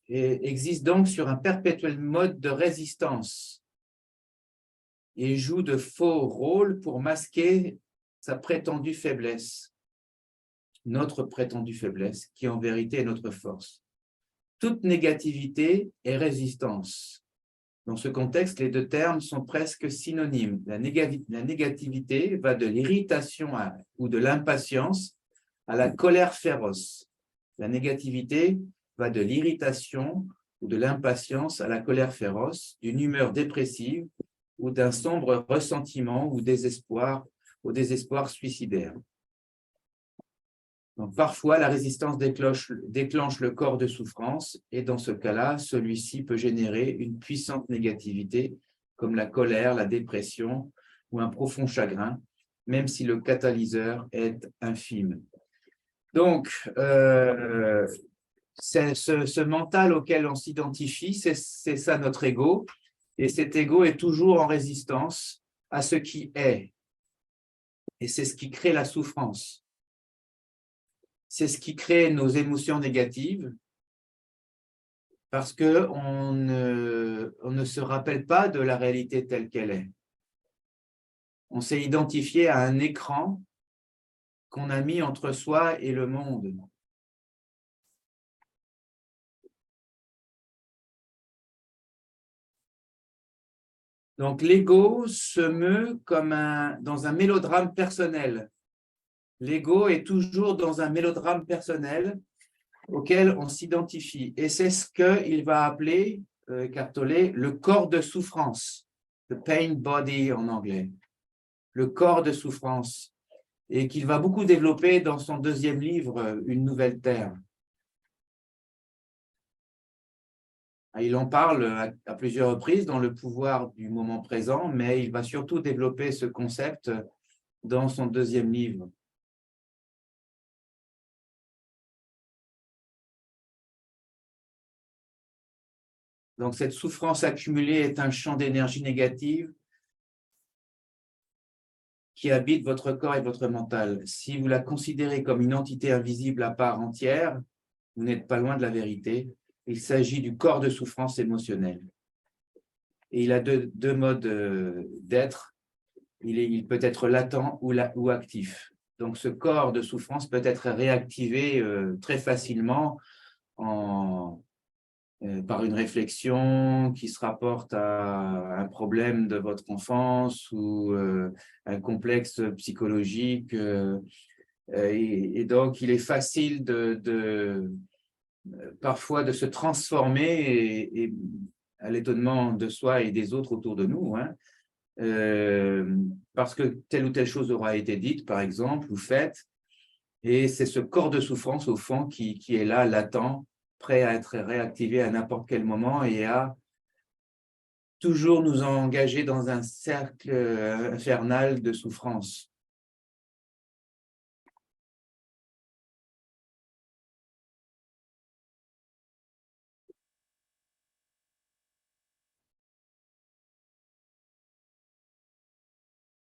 existe donc sur un perpétuel mode de résistance et joue de faux rôles pour masquer sa prétendue faiblesse. notre prétendue faiblesse, qui en vérité est notre force. Toute négativité est résistance. Dans ce contexte, les deux termes sont presque synonymes. La négativité va de l'irritation ou de l'impatience à la colère féroce. La négativité va de l'irritation ou de l'impatience à la colère féroce, d'une humeur dépressive ou d'un sombre ressentiment ou désespoir, au désespoir suicidaire. Donc, parfois, la résistance déclenche le corps de souffrance et dans ce cas-là, celui-ci peut générer une puissante négativité comme la colère, la dépression ou un profond chagrin, même si le catalyseur est infime. Donc, c'est ce mental auquel on s'identifie, c'est ça notre ego, et cet ego est toujours en résistance à ce qui est, et c'est ce qui crée la souffrance. C'est ce qui crée nos émotions négatives parce qu'on ne se rappelle pas de la réalité telle qu'elle est. On s'est identifié à un écran qu'on a mis entre soi et le monde. Donc l'ego se meut comme dans un mélodrame personnel. L'ego est toujours dans un mélodrame personnel auquel on s'identifie. Et c'est ce qu'il va appeler, Eckhart Tolle, le corps de souffrance, the pain body en anglais, le corps de souffrance, et qu'il va beaucoup développer dans son deuxième livre, Une nouvelle terre. Il en parle à plusieurs reprises dans Le pouvoir du moment présent, mais il va surtout développer ce concept dans son deuxième livre. Donc, cette souffrance accumulée est un champ d'énergie négative qui habite votre corps et votre mental. Si vous la considérez comme une entité invisible à part entière, vous n'êtes pas loin de la vérité. Il s'agit du corps de souffrance émotionnelle. Et il a deux modes d'être. Il peut être latent ou actif. Donc, ce corps de souffrance peut être réactivé très facilement par une réflexion qui se rapporte à un problème de votre enfance ou un complexe psychologique. Et donc, il est facile parfois de se transformer et à l'étonnement de soi et des autres autour de nous, hein, parce que telle ou telle chose aura été dite, par exemple, ou faite, et c'est ce corps de souffrance, au fond, qui est là, latent, prêt à être réactivé à n'importe quel moment et à toujours nous engager dans un cercle infernal de souffrance.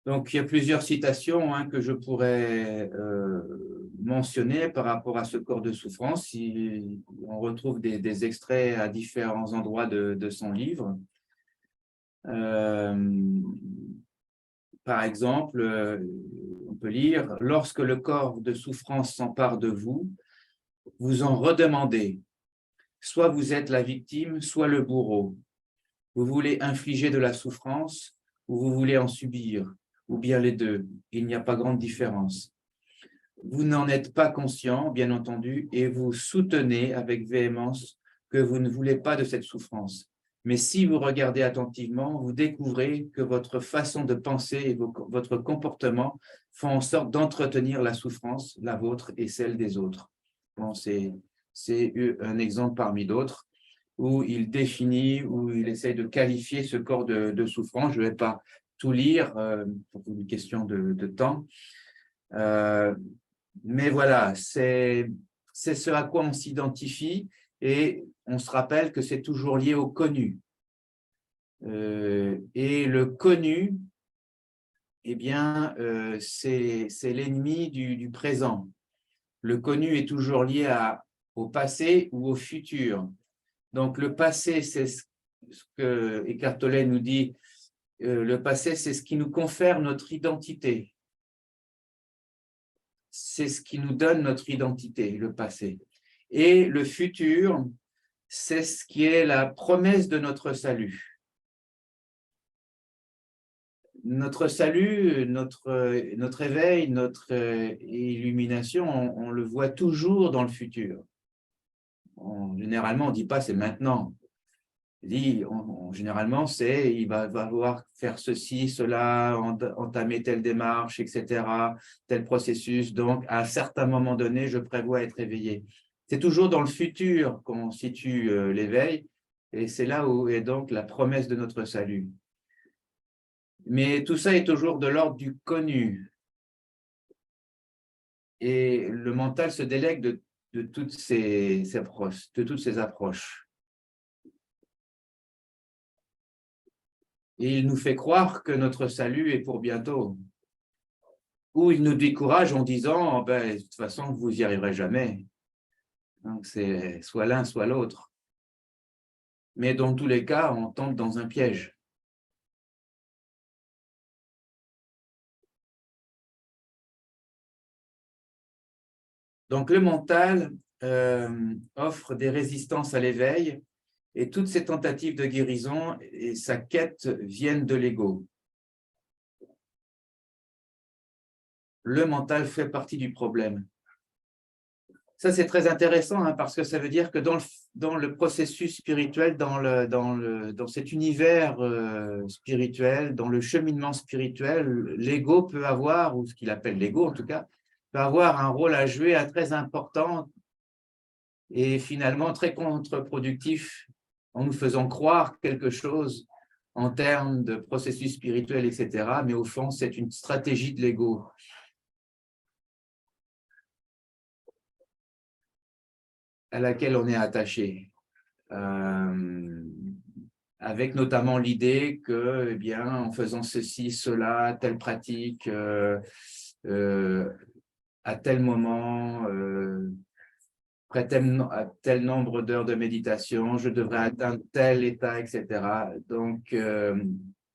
Donc, il y a plusieurs citations que je pourrais mentionner par rapport à ce corps de souffrance. On retrouve des extraits à différents endroits de son livre. Par exemple, on peut lire « Lorsque le corps de souffrance s'empare de vous, vous en redemandez. Soit vous êtes la victime, soit le bourreau. Vous voulez infliger de la souffrance ou vous voulez en subir, ou bien les deux. Il n'y a pas grande différence. Vous n'en êtes pas conscient, bien entendu, et vous soutenez avec véhémence que vous ne voulez pas de cette souffrance. Mais si vous regardez attentivement, vous découvrez que votre façon de penser et votre comportement font en sorte d'entretenir la souffrance, la vôtre et celle des autres. » Bon, c'est un exemple parmi d'autres où il définit, où il essaie de qualifier ce corps de souffrance. Je ne vais pas tout lire pour une question de temps. Mais voilà, c'est ce à quoi on s'identifie et on se rappelle que c'est toujours lié au connu. Et le connu, eh bien, c'est l'ennemi du présent. Le connu est toujours lié au passé ou au futur. Donc, le passé, c'est ce que Eckhart Tolle nous dit, le passé, c'est ce qui nous confère notre identité. c'est ce qui nous donne notre identité, le passé. Et le futur, c'est ce qui est la promesse de notre salut. Notre salut, notre éveil, notre illumination, on le voit toujours dans le futur. Généralement, on ne dit pas c'est maintenant. Généralement, c'est il va falloir faire ceci, cela, entamer telle démarche, etc., tel processus. Donc, à un certain moment donné, je prévois être éveillé. C'est toujours dans le futur qu'on situe l'éveil, et c'est là où est donc la promesse de notre salut. Mais tout ça est toujours de l'ordre du connu. Et le mental se délègue de toutes ces approches. Et il nous fait croire que notre salut est pour bientôt. Ou il nous décourage en disant de toute façon, vous n'y arriverez jamais. Donc, c'est soit l'un, soit l'autre. Mais dans tous les cas, on tombe dans un piège. Donc, le mental offre des résistances à l'éveil et toutes ces tentatives de guérison et sa quête viennent de l'ego. Le mental fait partie du problème. Ça, c'est très intéressant parce que ça veut dire que dans le processus spirituel, dans cet univers spirituel, dans le cheminement spirituel, l'ego peut avoir, ou ce qu'il appelle l'ego en tout cas, peut avoir un rôle à jouer très important et finalement très contre-productif en nous faisant croire quelque chose en termes de processus spirituel, etc. Mais au fond, c'est une stratégie de l'ego. À laquelle on est attaché, avec notamment l'idée que, eh bien, en faisant ceci, cela, telle pratique, à tel moment, après tel nombre d'heures de méditation, je devrais atteindre tel état, etc. Donc,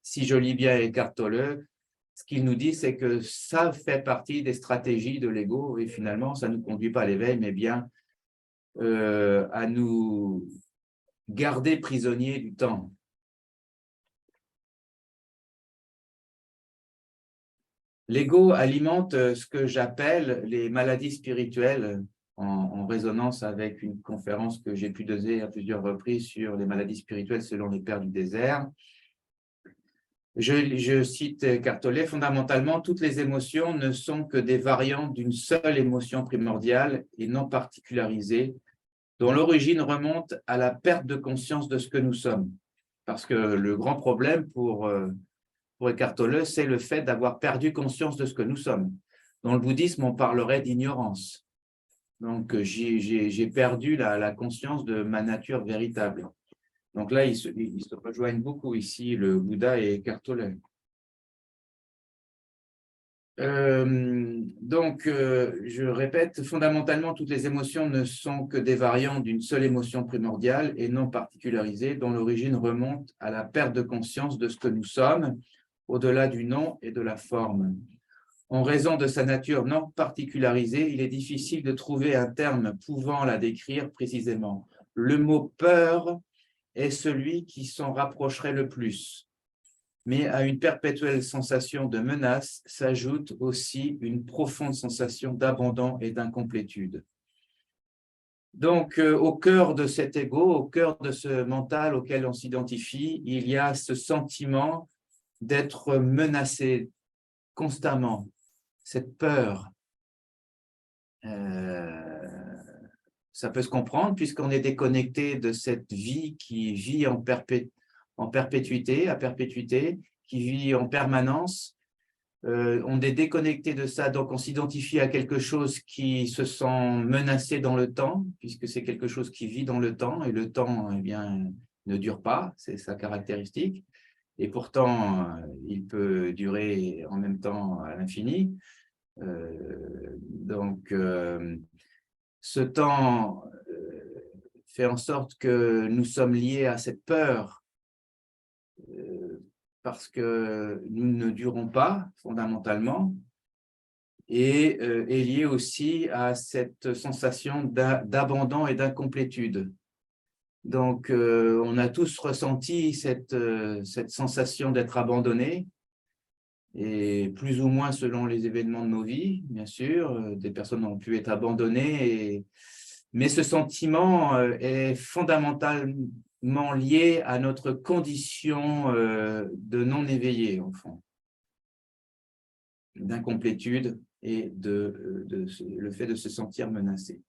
si je lis bien Eckhart Tolle, ce qu'il nous dit, c'est que ça fait partie des stratégies de l'ego et finalement, ça ne nous conduit pas à l'éveil, mais bien à nous garder prisonniers du temps. L'ego alimente ce que j'appelle les maladies spirituelles en résonance avec une conférence que j'ai pu donner à plusieurs reprises sur les maladies spirituelles selon les pères du désert. Je cite Eckhart Tolle, fondamentalement, toutes les émotions ne sont que des variantes d'une seule émotion primordiale et non particularisée, dont l'origine remonte à la perte de conscience de ce que nous sommes. Parce que le grand problème pour Eckhart Tolle, c'est le fait d'avoir perdu conscience de ce que nous sommes. Dans le bouddhisme, on parlerait d'ignorance. Donc, j'ai perdu la conscience de ma nature véritable. Donc là, ils se rejoignent beaucoup ici, le Bouddha et Eckhart Tolle. Je répète, fondamentalement, toutes les émotions ne sont que des variantes d'une seule émotion primordiale et non particularisée, dont l'origine remonte à la perte de conscience de ce que nous sommes, au-delà du nom et de la forme. En raison de sa nature non particularisée, il est difficile de trouver un terme pouvant la décrire précisément. Le mot « peur » est celui qui s'en rapprocherait le plus. Mais à une perpétuelle sensation de menace s'ajoute aussi une profonde sensation d'abandon et d'incomplétude. Donc, au cœur de cet ego, au cœur de ce mental auquel on s'identifie, il y a ce sentiment d'être menacé constamment, cette peur. Ça peut se comprendre puisqu'on est déconnecté de cette vie qui vit en perpétuité, à perpétuité, qui vit en permanence. On est déconnecté de ça, donc on s'identifie à quelque chose qui se sent menacé dans le temps, puisque c'est quelque chose qui vit dans le temps, et le temps, eh bien, ne dure pas, c'est sa caractéristique. Et pourtant, il peut durer en même temps à l'infini. Ce temps fait en sorte que nous sommes liés à cette peur parce que nous ne durons pas fondamentalement. et est lié aussi à cette sensation d'abandon et d'incomplétude. Donc, on a tous ressenti cette sensation d'être abandonné, et plus ou moins selon les événements de nos vies, bien sûr. Des personnes ont pu être abandonnées, mais ce sentiment est fondamentalement lié à notre condition de non-éveillé, en fond, d'incomplétude et le fait de se sentir menacé.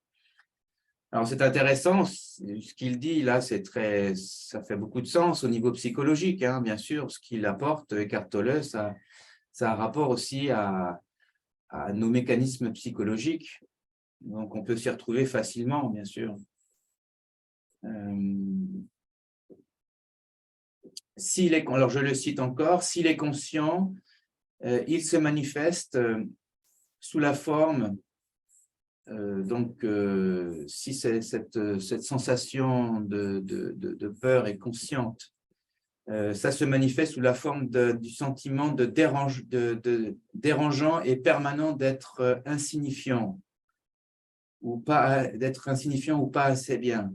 Alors, c'est intéressant, ce qu'il dit là, ça fait beaucoup de sens au niveau psychologique, hein, bien sûr. Ce qu'il apporte, Eckhart Tolle, ça a rapport aussi à nos mécanismes psychologiques. Donc, on peut s'y retrouver facilement, bien sûr. Alors, je le cite encore, s'il est conscient, il se manifeste sous la forme, si cette sensation de peur est consciente, ça se manifeste sous la forme du sentiment dérangeant et permanent d'être insignifiant, ou pas assez bien.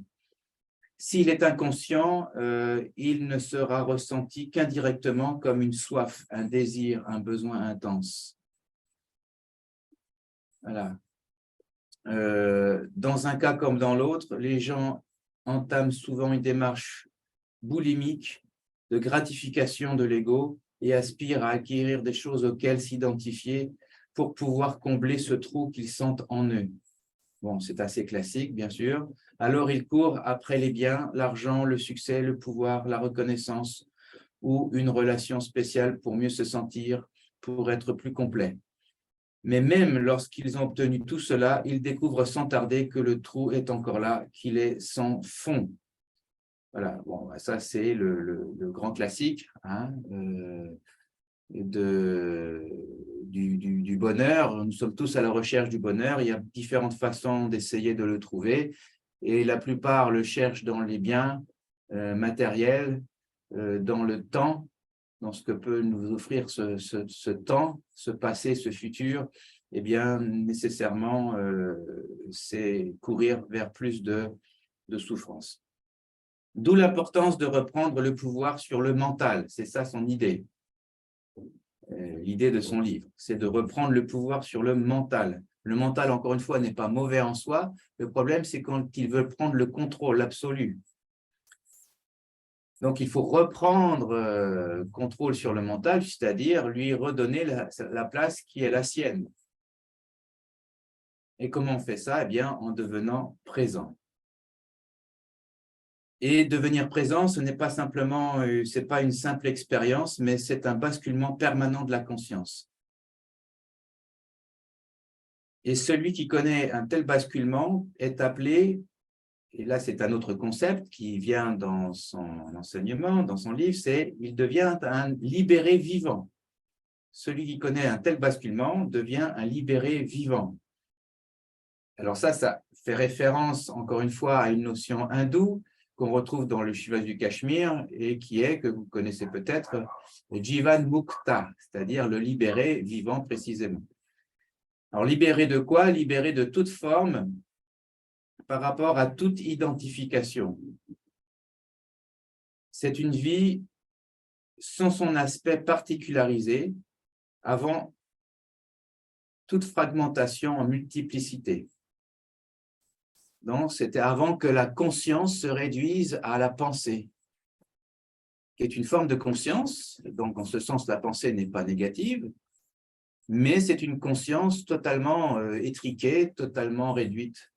S'il est inconscient, il ne sera ressenti qu'indirectement comme une soif, un désir, un besoin intense. Voilà. Dans un cas comme dans l'autre, les gens entament souvent une démarche boulimique de gratification de l'ego et aspirent à acquérir des choses auxquelles s'identifier pour pouvoir combler ce trou qu'ils sentent en eux. Bon, c'est assez classique, bien sûr. Alors, ils courent après les biens, l'argent, le succès, le pouvoir, la reconnaissance ou une relation spéciale pour mieux se sentir, pour être plus complet. Mais même lorsqu'ils ont obtenu tout cela, ils découvrent sans tarder que le trou est encore là, qu'il est sans fond. Voilà, bon, ça c'est le grand classique, hein, du bonheur. Nous sommes tous à la recherche du bonheur. Il y a différentes façons d'essayer de le trouver. Et la plupart le cherchent dans les biens matériels, dans le temps, dans ce que peut nous offrir ce temps, ce passé, ce futur. Eh bien, nécessairement, c'est courir vers plus de souffrance. D'où l'importance de reprendre le pouvoir sur le mental. C'est ça son idée. L'idée de son livre, c'est de reprendre le pouvoir sur le mental. Le mental, encore une fois, n'est pas mauvais en soi. Le problème, c'est quand il veut prendre le contrôle absolu. Donc, il faut reprendre contrôle sur le mental, c'est-à-dire lui redonner la place qui est la sienne. Et comment on fait ça? Eh bien, en devenant présent. Et devenir présent, ce n'est pas simplement, c'est pas une simple expérience, mais c'est un basculement permanent de la conscience. Et celui qui connaît un tel basculement est appelé, et là c'est un autre concept qui vient dans son enseignement, dans son livre, c'est il devient un libéré vivant. Celui qui connaît un tel basculement devient un libéré vivant. Alors ça fait référence encore une fois à une notion hindoue qu'on retrouve dans le Shiva du Cachemire et qui est, que vous connaissez peut-être, le Jivan Mukta, c'est-à-dire le libéré vivant précisément. Alors libéré de quoi? Libéré de toute forme par rapport à toute identification. C'est une vie sans son aspect particularisé, avant toute fragmentation en multiplicité. Donc, c'était avant que la conscience se réduise à la pensée, qui est une forme de conscience. Donc, en ce sens, la pensée n'est pas négative, mais c'est une conscience totalement étriquée, totalement réduite.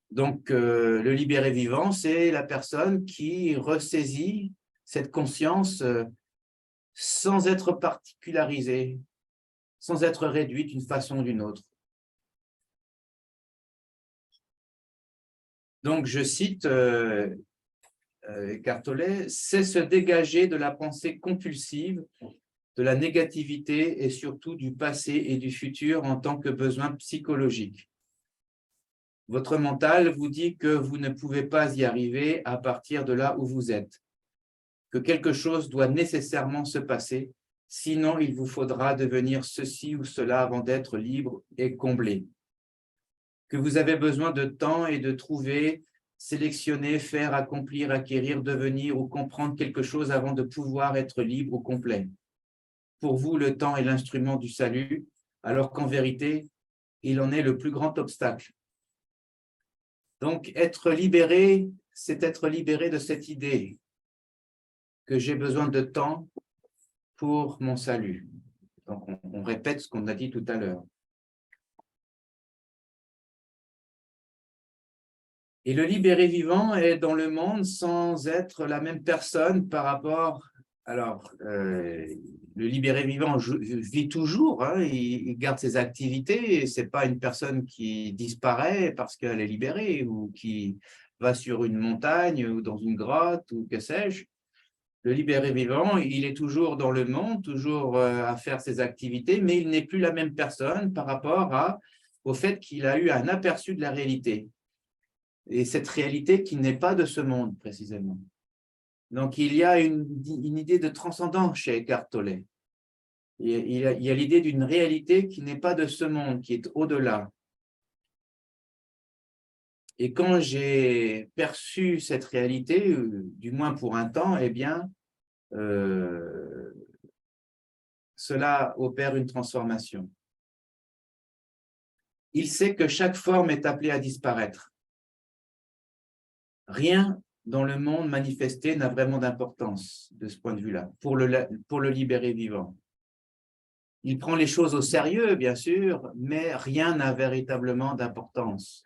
Donc, le libéré vivant, c'est la personne qui ressaisit cette conscience sans être particularisée, sans être réduite d'une façon ou d'une autre. Donc, je cite Eckhart Tolle, c'est se dégager de la pensée compulsive, de la négativité et surtout du passé et du futur en tant que besoin psychologique. Votre mental vous dit que vous ne pouvez pas y arriver à partir de là où vous êtes, que quelque chose doit nécessairement se passer Sinon, il vous faudra devenir ceci ou cela avant d'être libre et comblé. Que vous avez besoin de temps et de trouver, sélectionner, faire, accomplir, acquérir, devenir ou comprendre quelque chose avant de pouvoir être libre ou complet. Pour vous, le temps est l'instrument du salut, alors qu'en vérité, il en est le plus grand obstacle. Donc, être libéré, c'est être libéré de cette idée que j'ai besoin de temps pour mon salut. Donc, on répète ce qu'on a dit tout à l'heure. Et le libéré vivant est dans le monde sans être la même personne par rapport… Alors, le libéré vivant vit toujours, hein, il garde ses activités, et ce n'est pas une personne qui disparaît parce qu'elle est libérée ou qui va sur une montagne ou dans une grotte ou que sais-je. Le libéré vivant, il est toujours dans le monde, toujours à faire ses activités, mais il n'est plus la même personne par rapport au fait qu'il a eu un aperçu de la réalité. Et cette réalité qui n'est pas de ce monde, précisément. Donc, il y a une idée de transcendance chez Eckhart Tolle. Il y a l'idée d'une réalité qui n'est pas de ce monde, qui est au-delà. Et quand j'ai perçu cette réalité, du moins pour un temps, eh bien, cela opère une transformation. Il sait que chaque forme est appelée à disparaître. Rien dans le monde manifesté n'a vraiment d'importance de ce point de vue-là, pour le libéré vivant. Il prend les choses au sérieux, bien sûr, mais rien n'a véritablement d'importance.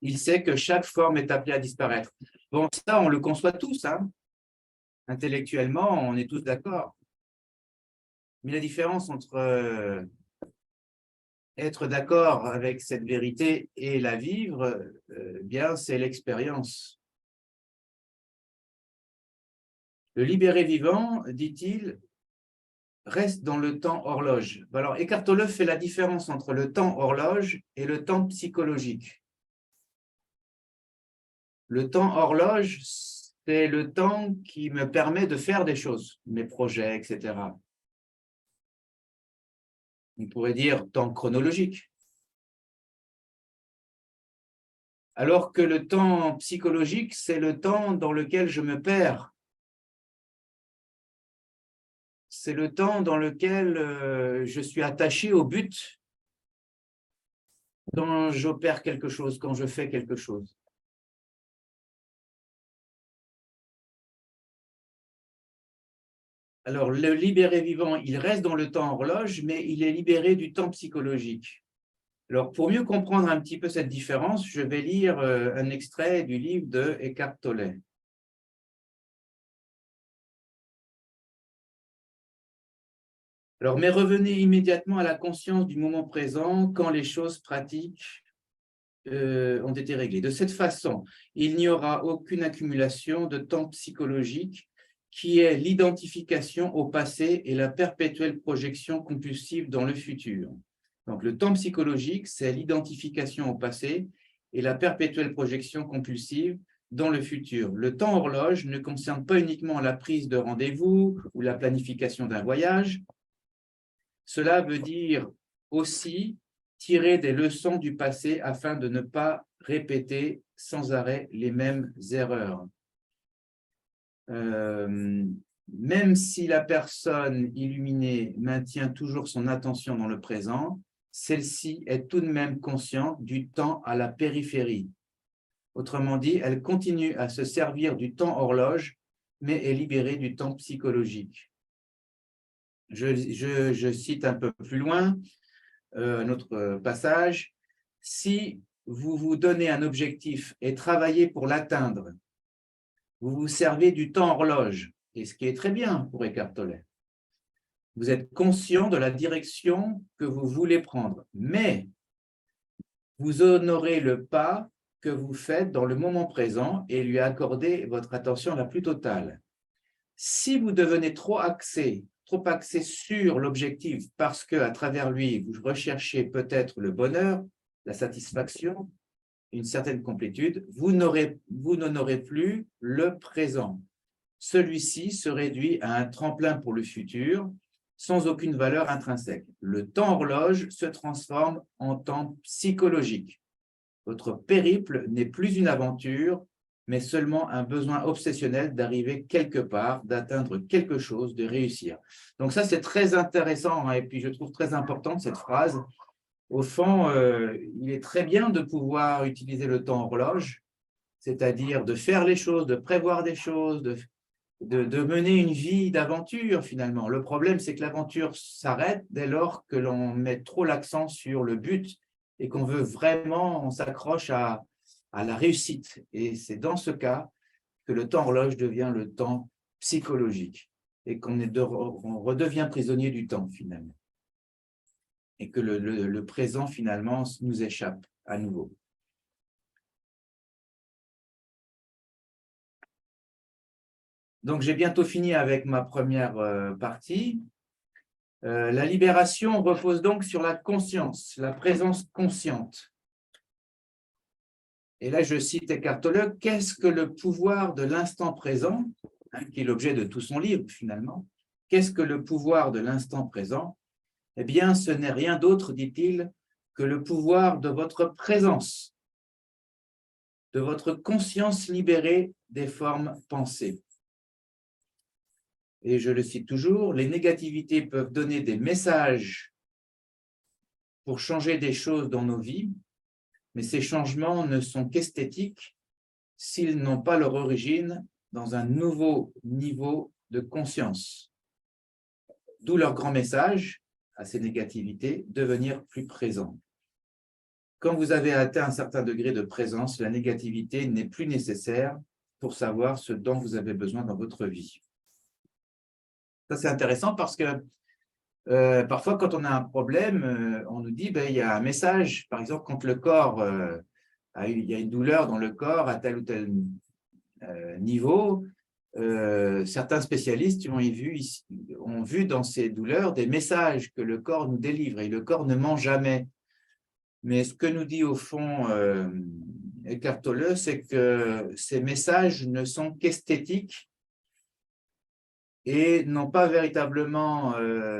Il sait que chaque forme est appelée à disparaître. Bon, ça, on le conçoit tous, hein. Intellectuellement, on est tous d'accord. Mais la différence entre être d'accord avec cette vérité et la vivre, bien, c'est l'expérience. Le libéré vivant, dit-il, reste dans le temps horloge. Alors, Eckhart Tolle fait la différence entre le temps horloge et le temps psychologique. Le temps horloge, c'est le temps qui me permet de faire des choses, mes projets, etc. On pourrait dire temps chronologique. Alors que le temps psychologique, c'est le temps dans lequel je me perds. C'est le temps dans lequel je suis attaché au but quand j'opère quelque chose, quand je fais quelque chose. Alors, le libéré vivant, il reste dans le temps horloge, mais il est libéré du temps psychologique. Alors, pour mieux comprendre un petit peu cette différence, je vais lire un extrait du livre de Eckhart Tolle. Alors, mais revenez immédiatement à la conscience du moment présent quand les choses pratiques ont été réglées. De cette façon, il n'y aura aucune accumulation de temps psychologique qui est l'identification au passé et la perpétuelle projection compulsive dans le futur. Donc, le temps psychologique, c'est l'identification au passé et la perpétuelle projection compulsive dans le futur. Le temps horloge ne concerne pas uniquement la prise de rendez-vous ou la planification d'un voyage. Cela veut dire aussi tirer des leçons du passé afin de ne pas répéter sans arrêt les mêmes erreurs. Même si la personne illuminée maintient toujours son attention dans le présent, celle-ci est tout de même consciente du temps à la périphérie. Autrement dit, elle continue à se servir du temps horloge, mais est libérée du temps psychologique. Je cite un peu plus loin un autre passage. Si vous vous donnez un objectif et travaillez pour l'atteindre, vous vous servez du temps horloge, et ce qui est très bien pour Eckhart Tolle. Vous êtes conscient de la direction que vous voulez prendre, mais vous honorez le pas que vous faites dans le moment présent et lui accordez votre attention la plus totale. Si vous devenez trop axé sur l'objectif parce qu'à travers lui, vous recherchez peut-être le bonheur, la satisfaction, une certaine complétude, vous n'honorez plus le présent. Celui-ci se réduit à un tremplin pour le futur sans aucune valeur intrinsèque. Le temps horloge se transforme en temps psychologique. Votre périple n'est plus une aventure, mais seulement un besoin obsessionnel d'arriver quelque part, d'atteindre quelque chose, de réussir. Donc ça, c'est très intéressant, hein, et puis je trouve très importante cette phrase. Au fond, il est très bien de pouvoir utiliser le temps horloge, c'est-à-dire de faire les choses, de prévoir des choses, de mener une vie d'aventure finalement. Le problème, c'est que l'aventure s'arrête dès lors que l'on met trop l'accent sur le but et qu'on veut vraiment, on s'accroche à la réussite. Et c'est dans ce cas que le temps horloge devient le temps psychologique et qu'on redevient prisonnier du temps finalement. Et que le présent finalement nous échappe à nouveau. Donc, j'ai bientôt fini avec ma première partie. La libération repose donc sur la conscience, la présence consciente. Et là, je cite Eckhart Tolle, qu'est-ce que le pouvoir de l'instant présent, hein, qui est l'objet de tout son livre finalement, qu'est-ce que le pouvoir de l'instant présent? Eh bien, ce n'est rien d'autre, dit-il, que le pouvoir de votre présence, de votre conscience libérée des formes pensées. Et je le cite toujours, les négativités peuvent donner des messages pour changer des choses dans nos vies, mais ces changements ne sont qu'esthétiques s'ils n'ont pas leur origine dans un nouveau niveau de conscience. D'où leur grand message à ces négativités, devenir plus présent. Quand vous avez atteint un certain degré de présence, la négativité n'est plus nécessaire pour savoir ce dont vous avez besoin dans votre vie. Ça, c'est intéressant parce que parfois, quand on a un problème, on nous dit il y a un message. Par exemple, quand le corps, il y a une douleur dans le corps à tel ou tel niveau, certains spécialistes ont vu dans ces douleurs des messages que le corps nous délivre et le corps ne ment jamais. Mais ce que nous dit au fond Eckhart Tolle, c'est que ces messages ne sont qu'esthétiques et n'ont pas véritablement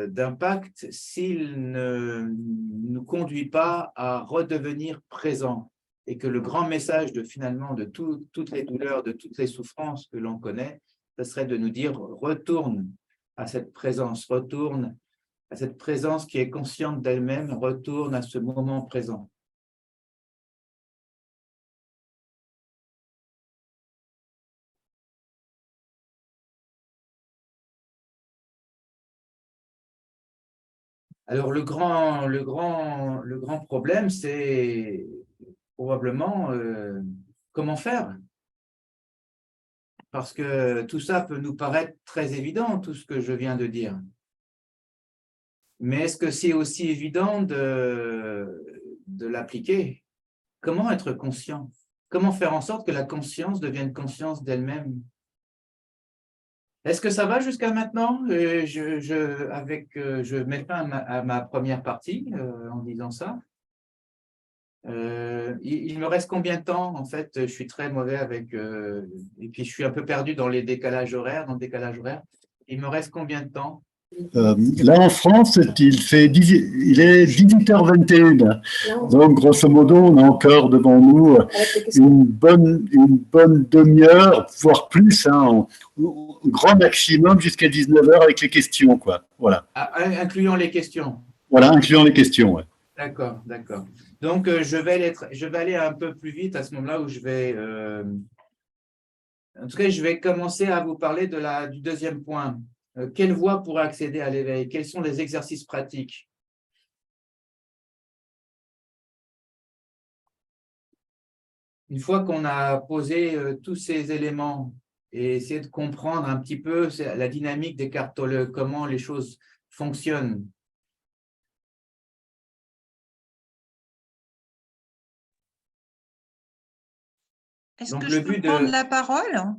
d'impact s'il ne nous conduit pas à redevenir présent. Et que le grand message finalement de toutes les douleurs, de toutes les souffrances que l'on connaît, ce serait de nous dire retourne à cette présence, retourne à cette présence qui est consciente d'elle-même, retourne à ce moment présent. Alors, le grand problème, c'est probablement comment faire. Parce que tout ça peut nous paraître très évident, tout ce que je viens de dire. Mais est-ce que c'est aussi évident de l'appliquer? Comment être conscient? Comment faire en sorte que la conscience devienne conscience d'elle-même? Est-ce que ça va jusqu'à maintenant? Je mets fin à ma première partie en disant ça. Il me reste combien de temps? En fait, je suis très mauvais avec… et puis, je suis un peu perdu dans les décalages horaires, Il me reste combien de temps? Là, en France, il est 18h21. Donc, grosso modo, on a encore devant nous une bonne demi-heure, voire plus, hein, grand maximum jusqu'à 19h avec les questions, quoi. Voilà. Incluant les questions. Voilà, incluant les questions, ouais. D'accord, d'accord. Donc, je vais aller un peu plus vite à ce moment-là où je vais… en tout cas, je vais commencer à vous parler du deuxième point. Quelle voie pour accéder à l'éveil? Quels sont les exercices pratiques? Une fois qu'on a posé tous ces éléments et essayé de comprendre un petit peu la dynamique d'Eckhart Tolle, comment les choses fonctionnent. Est-ce que je peux prendre la parole?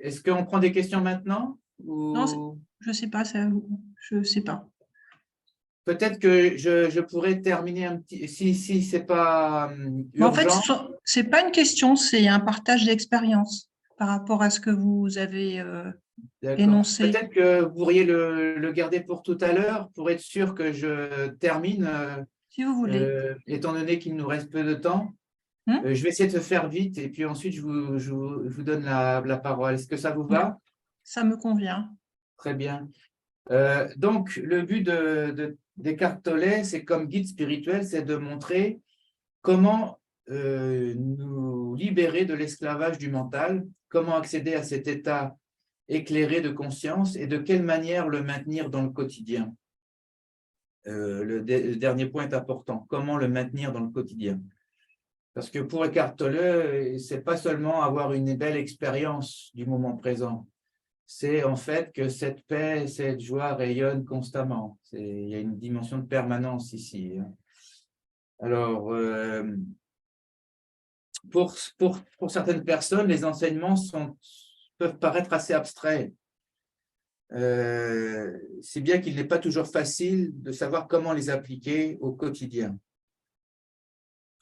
Est-ce qu'on prend des questions maintenant ou… Non, je ne sais pas, je ne sais pas. Peut-être que je pourrais terminer un petit… Si ce n'est pas urgent… En fait, ce n'est pas une question, c'est un partage d'expérience par rapport à ce que vous avez énoncé. Peut-être que vous pourriez le garder pour tout à l'heure, pour être sûr que je termine, si vous voulez. étant donné qu'il nous reste peu de temps. Je vais essayer de faire vite et puis ensuite je vous donne la parole. Est-ce que ça vous va? Ça me convient. Très bien. Donc, le but d'Eckhart Tolle, c'est comme guide spirituel, c'est de montrer comment nous libérer de l'esclavage du mental, comment accéder à cet état éclairé de conscience et de quelle manière le maintenir dans le quotidien. Le dernier point est important, comment le maintenir dans le quotidien. Parce que pour Eckhart Tolle, ce n'est pas seulement avoir une belle expérience du moment présent, c'est en fait que cette paix, cette joie rayonnent constamment. Il y a une dimension de permanence ici. Alors, pour certaines personnes, les enseignements peuvent paraître assez abstraits. C'est bien qu'il n'est pas toujours facile de savoir comment les appliquer au quotidien.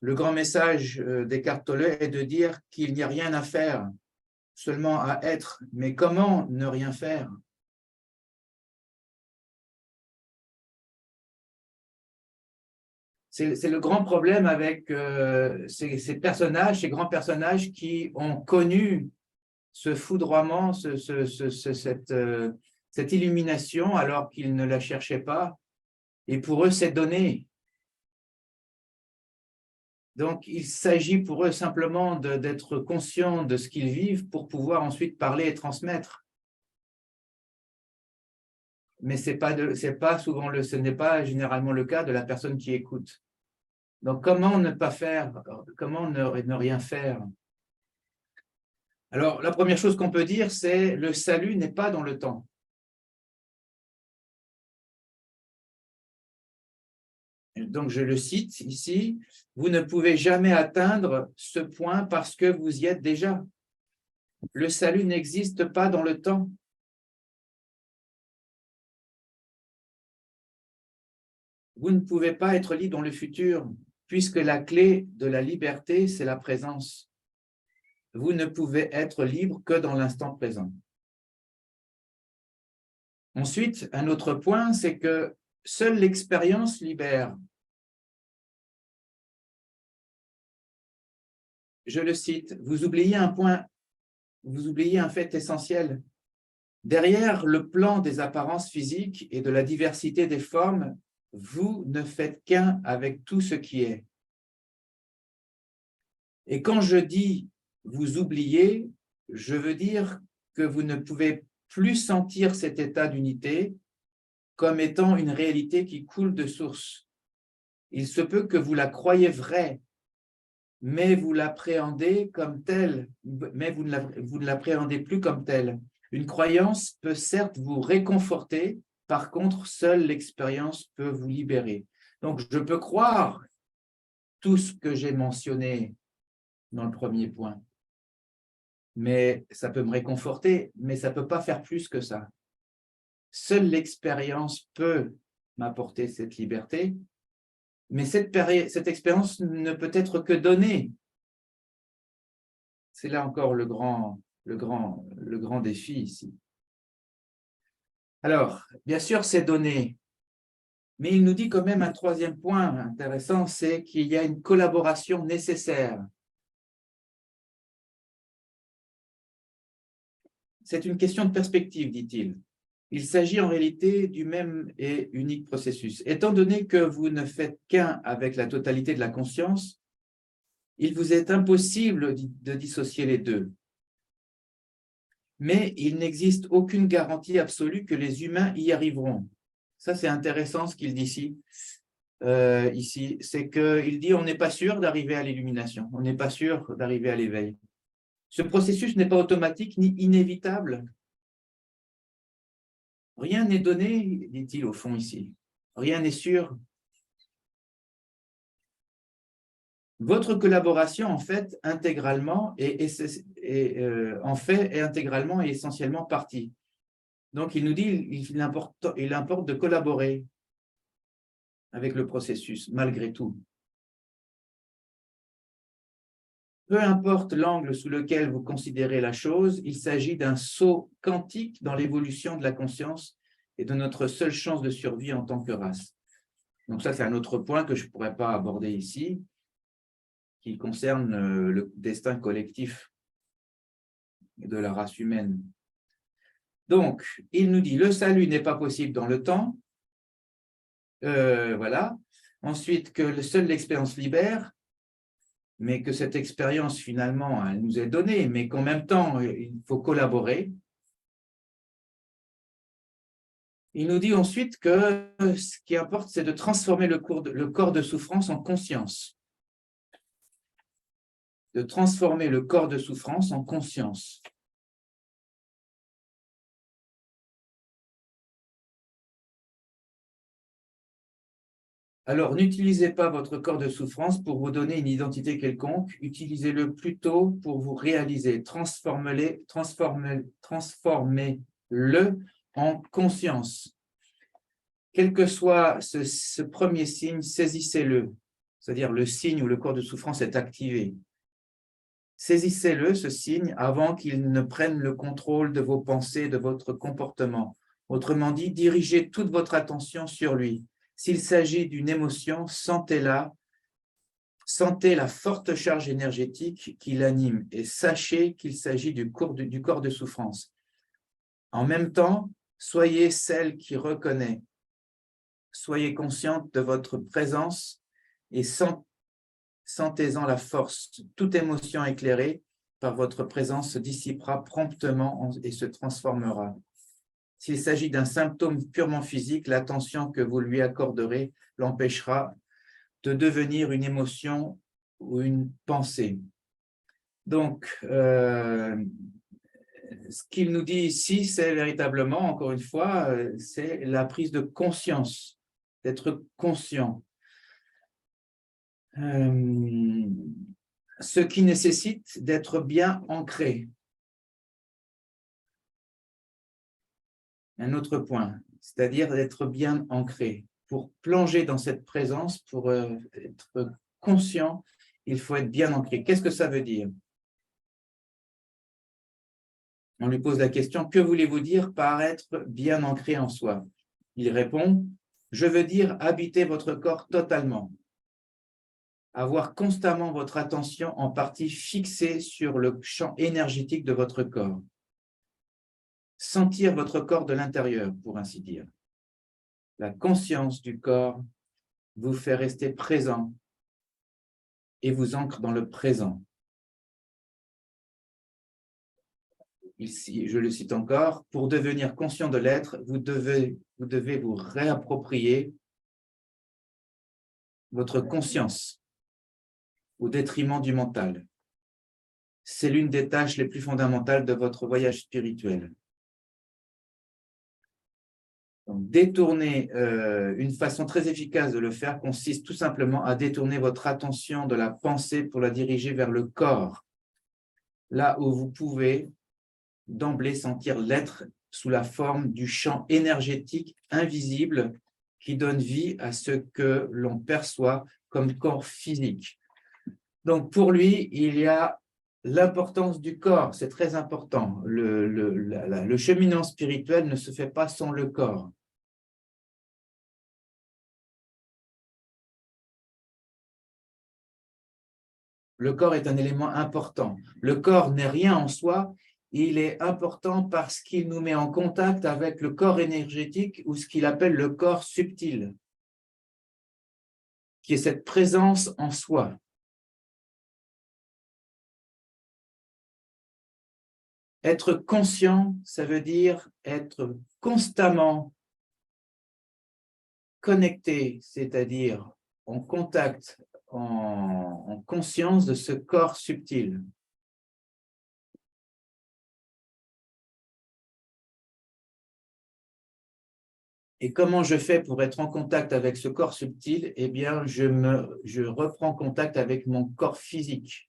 Le grand message d'Eckhart Tolle est de dire qu'il n'y a rien à faire, seulement à être. Mais comment ne rien faire? C'est le grand problème avec ces personnages, ces grands personnages qui ont connu ce foudroiement, cette illumination alors qu'ils ne la cherchaient pas. Et pour eux, c'est donné. Donc, il s'agit pour eux simplement d'être conscients de ce qu'ils vivent pour pouvoir ensuite parler et transmettre. Mais ce n'est pas généralement le cas de la personne qui écoute. Donc, comment ne pas faire? Comment ne rien faire? Alors, la première chose qu'on peut dire, c'est le salut n'est pas dans le temps. Donc, je le cite ici, vous ne pouvez jamais atteindre ce point parce que vous y êtes déjà. Le salut n'existe pas dans le temps. Vous ne pouvez pas être libre dans le futur, puisque la clé de la liberté, c'est la présence. Vous ne pouvez être libre que dans l'instant présent. Ensuite, un autre point, c'est que seule l'expérience libère. Je le cite, vous oubliez un point, vous oubliez un fait essentiel. Derrière le plan des apparences physiques et de la diversité des formes, vous ne faites qu'un avec tout ce qui est. Et quand je dis vous oubliez, je veux dire que vous ne pouvez plus sentir cet état d'unité comme étant une réalité qui coule de source. Il se peut que vous la croyez vraie, mais vous l'appréhendez comme telle, mais vous ne l'appréhendez plus comme telle. Une croyance peut certes vous réconforter, par contre, seule l'expérience peut vous libérer. Donc, je peux croire tout ce que j'ai mentionné dans le premier point, mais ça peut me réconforter, mais ça ne peut pas faire plus que ça. Seule l'expérience peut m'apporter cette liberté, mais cette expérience ne peut être que donnée. C'est là encore le grand défi ici. Alors, bien sûr, c'est donné, mais il nous dit quand même un troisième point intéressant, c'est qu'il y a une collaboration nécessaire. C'est une question de perspective, dit-il. Il s'agit en réalité du même et unique processus. Étant donné que vous ne faites qu'un avec la totalité de la conscience, il vous est impossible de dissocier les deux. Mais il n'existe aucune garantie absolue que les humains y arriveront. Ça, c'est intéressant ce qu'il dit ici. C'est qu'il dit on n'est pas sûr d'arriver à l'illumination, on n'est pas sûr d'arriver à l'éveil. Ce processus n'est pas automatique ni inévitable. Rien n'est donné, dit-il au fond ici. Rien n'est sûr. Votre collaboration, en fait, intégralement est intégralement et essentiellement partie. Donc, il nous dit il importe de collaborer avec le processus, malgré tout. peu importe l'angle sous lequel vous considérez la chose, il s'agit d'un saut quantique dans l'évolution de la conscience et de notre seule chance de survie en tant que race. Donc ça, c'est un autre point que je ne pourrais pas aborder ici, qui concerne le destin collectif de la race humaine. Donc, il nous dit, le salut n'est pas possible dans le temps. Voilà. Ensuite, que seule l'expérience libère, mais que cette expérience, finalement, elle nous est donnée, mais qu'en même temps, il faut collaborer. Il nous dit ensuite que ce qui importe, c'est de transformer le corps de souffrance en conscience. De transformer le corps de souffrance en conscience. Alors, n'utilisez pas votre corps de souffrance pour vous donner une identité quelconque, utilisez-le plutôt pour vous réaliser, transformez-le en conscience. Quel que soit ce premier signe, saisissez-le, c'est-à-dire le signe où le corps de souffrance est activé. Saisissez-le, ce signe, avant qu'il ne prenne le contrôle de vos pensées, de votre comportement. Autrement dit, dirigez toute votre attention sur lui. S'il s'agit d'une émotion, sentez-la, sentez la forte charge énergétique qui l'anime et sachez qu'il s'agit du corps de souffrance. En même temps, soyez celle qui reconnaît. Soyez consciente de votre présence et sentez-en la force. Toute émotion éclairée par votre présence se dissipera promptement et se transformera. S'il s'agit d'un symptôme purement physique, l'attention que vous lui accorderez l'empêchera de devenir une émotion ou une pensée. Donc, ce qu'il nous dit ici, c'est véritablement, encore une fois, c'est la prise de conscience, d'être conscient. Ce qui nécessite d'être bien ancré. Un autre point, c'est-à-dire d'être bien ancré. Pour plonger dans cette présence, pour être conscient, il faut être bien ancré. Qu'est-ce que ça veut dire? On lui pose la question, que voulez-vous dire par être bien ancré en soi? Il répond, je veux dire habiter votre corps totalement. Avoir constamment votre attention en partie fixée sur le champ énergétique de votre corps. Sentir votre corps de l'intérieur, pour ainsi dire. La conscience du corps vous fait rester présent et vous ancre dans le présent. Ici, je le cite encore, pour devenir conscient de l'être, vous devez vous réapproprier votre conscience au détriment du mental. C'est l'une des tâches les plus fondamentales de votre voyage spirituel. Donc, détourner, une façon très efficace de le faire consiste tout simplement à détourner votre attention de la pensée pour la diriger vers le corps, là où vous pouvez d'emblée sentir l'être sous la forme du champ énergétique invisible qui donne vie à ce que l'on perçoit comme corps physique. Donc, pour lui, il y a l'importance du corps, c'est très important. Le cheminement spirituel ne se fait pas sans le corps. Le corps est un élément important. Le corps n'est rien en soi, il est important parce qu'il nous met en contact avec le corps énergétique ou ce qu'il appelle le corps subtil, qui est cette présence en soi. Être conscient, ça veut dire être constamment connecté, c'est-à-dire en contact, en conscience de ce corps subtil. Et comment je fais pour être en contact avec ce corps subtil? Eh bien, je reprends contact avec mon corps physique.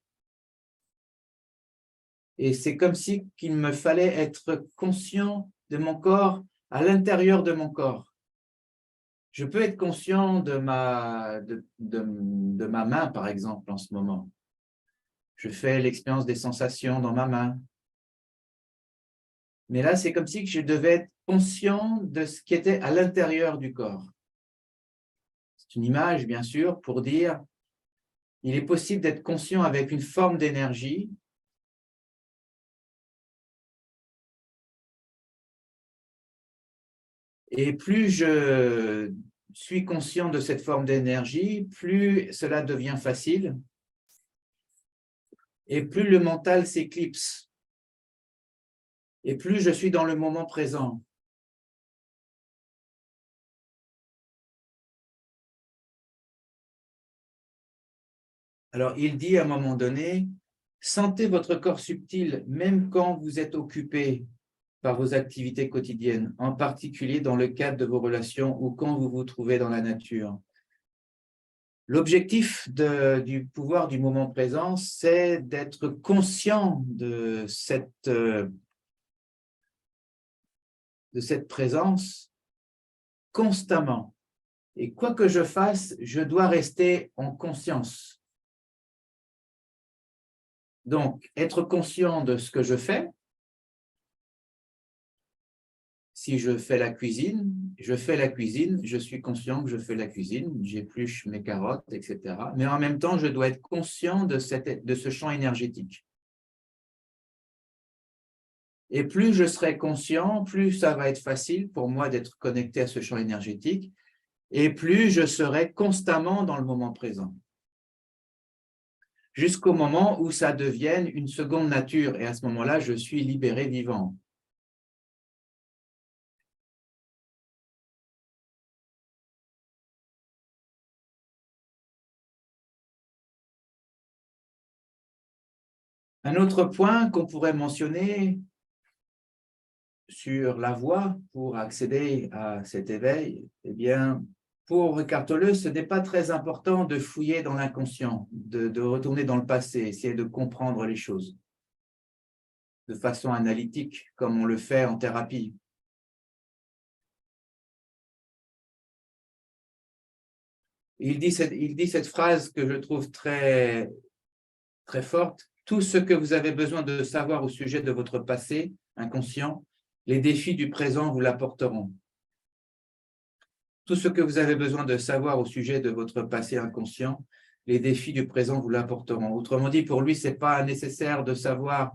Et c'est comme si qu'il me fallait être conscient de mon corps à l'intérieur de mon corps. Je peux être conscient de ma main, par exemple, en ce moment. Je fais l'expérience des sensations dans ma main. Mais là, c'est comme si je devais être conscient de ce qui était à l'intérieur du corps. C'est une image, bien sûr, pour dire il est possible d'être conscient avec une forme d'énergie et plus je suis conscient de cette forme d'énergie, plus cela devient facile et plus le mental s'éclipse et plus je suis dans le moment présent. Alors, il dit à un moment donné, sentez votre corps subtil même quand vous êtes occupé par vos activités quotidiennes, en particulier dans le cadre de vos relations ou quand vous vous trouvez dans la nature. L'objectif du pouvoir du moment présent, c'est d'être conscient de cette présence constamment. Et quoi que je fasse, je dois rester en conscience. Donc, être conscient de ce que je fais. Si je fais la cuisine, je suis conscient que je fais la cuisine, j'épluche mes carottes, etc. Mais en même temps, je dois être conscient de ce champ énergétique. Et plus je serai conscient, plus ça va être facile pour moi d'être connecté à ce champ énergétique et plus je serai constamment dans le moment présent. Jusqu'au moment où ça devienne une seconde nature et à ce moment-là, je suis libéré vivant. Un autre point qu'on pourrait mentionner sur la voie pour accéder à cet éveil, eh bien, pour Eckhart Tolle, ce n'est pas très important de fouiller dans l'inconscient, de retourner dans le passé, essayer de comprendre les choses de façon analytique, comme on le fait en thérapie. Il dit cette phrase que je trouve très, très forte. Tout ce que vous avez besoin de savoir au sujet de votre passé inconscient, les défis du présent vous l'apporteront. Tout ce que vous avez besoin de savoir au sujet de votre passé inconscient, les défis du présent vous l'apporteront. Autrement dit, pour lui, ce n'est pas nécessaire de savoir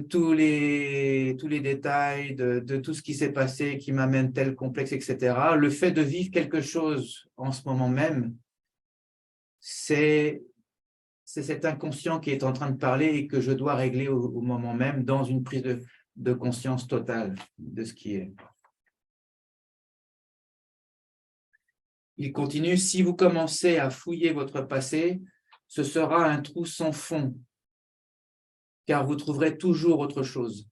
tous les détails de tout ce qui s'est passé, qui m'amène tel complexe, etc. Le fait de vivre quelque chose en ce moment même, c'est cet inconscient qui est en train de parler et que je dois régler au moment même dans une prise de conscience totale de ce qui est. Il continue, si vous commencez à fouiller votre passé, ce sera un trou sans fond, car vous trouverez toujours autre chose.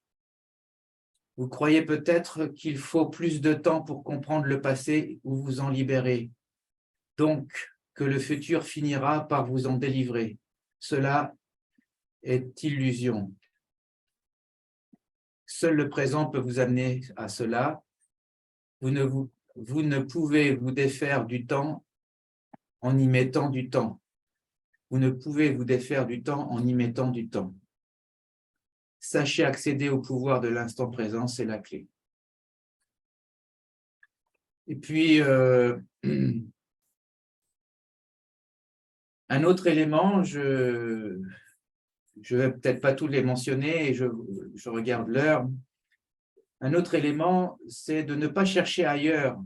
Vous croyez peut-être qu'il faut plus de temps pour comprendre le passé ou vous en libérer, donc que le futur finira par vous en délivrer. Cela est illusion. Seul le présent peut vous amener à cela. Vous ne pouvez vous défaire du temps en y mettant du temps. Vous ne pouvez vous défaire du temps en y mettant du temps. Sachez accéder au pouvoir de l'instant présent, c'est la clé. Et puis, un autre élément, je ne vais peut-être pas tous les mentionner, et je regarde l'heure. Un autre élément, c'est de ne pas chercher ailleurs,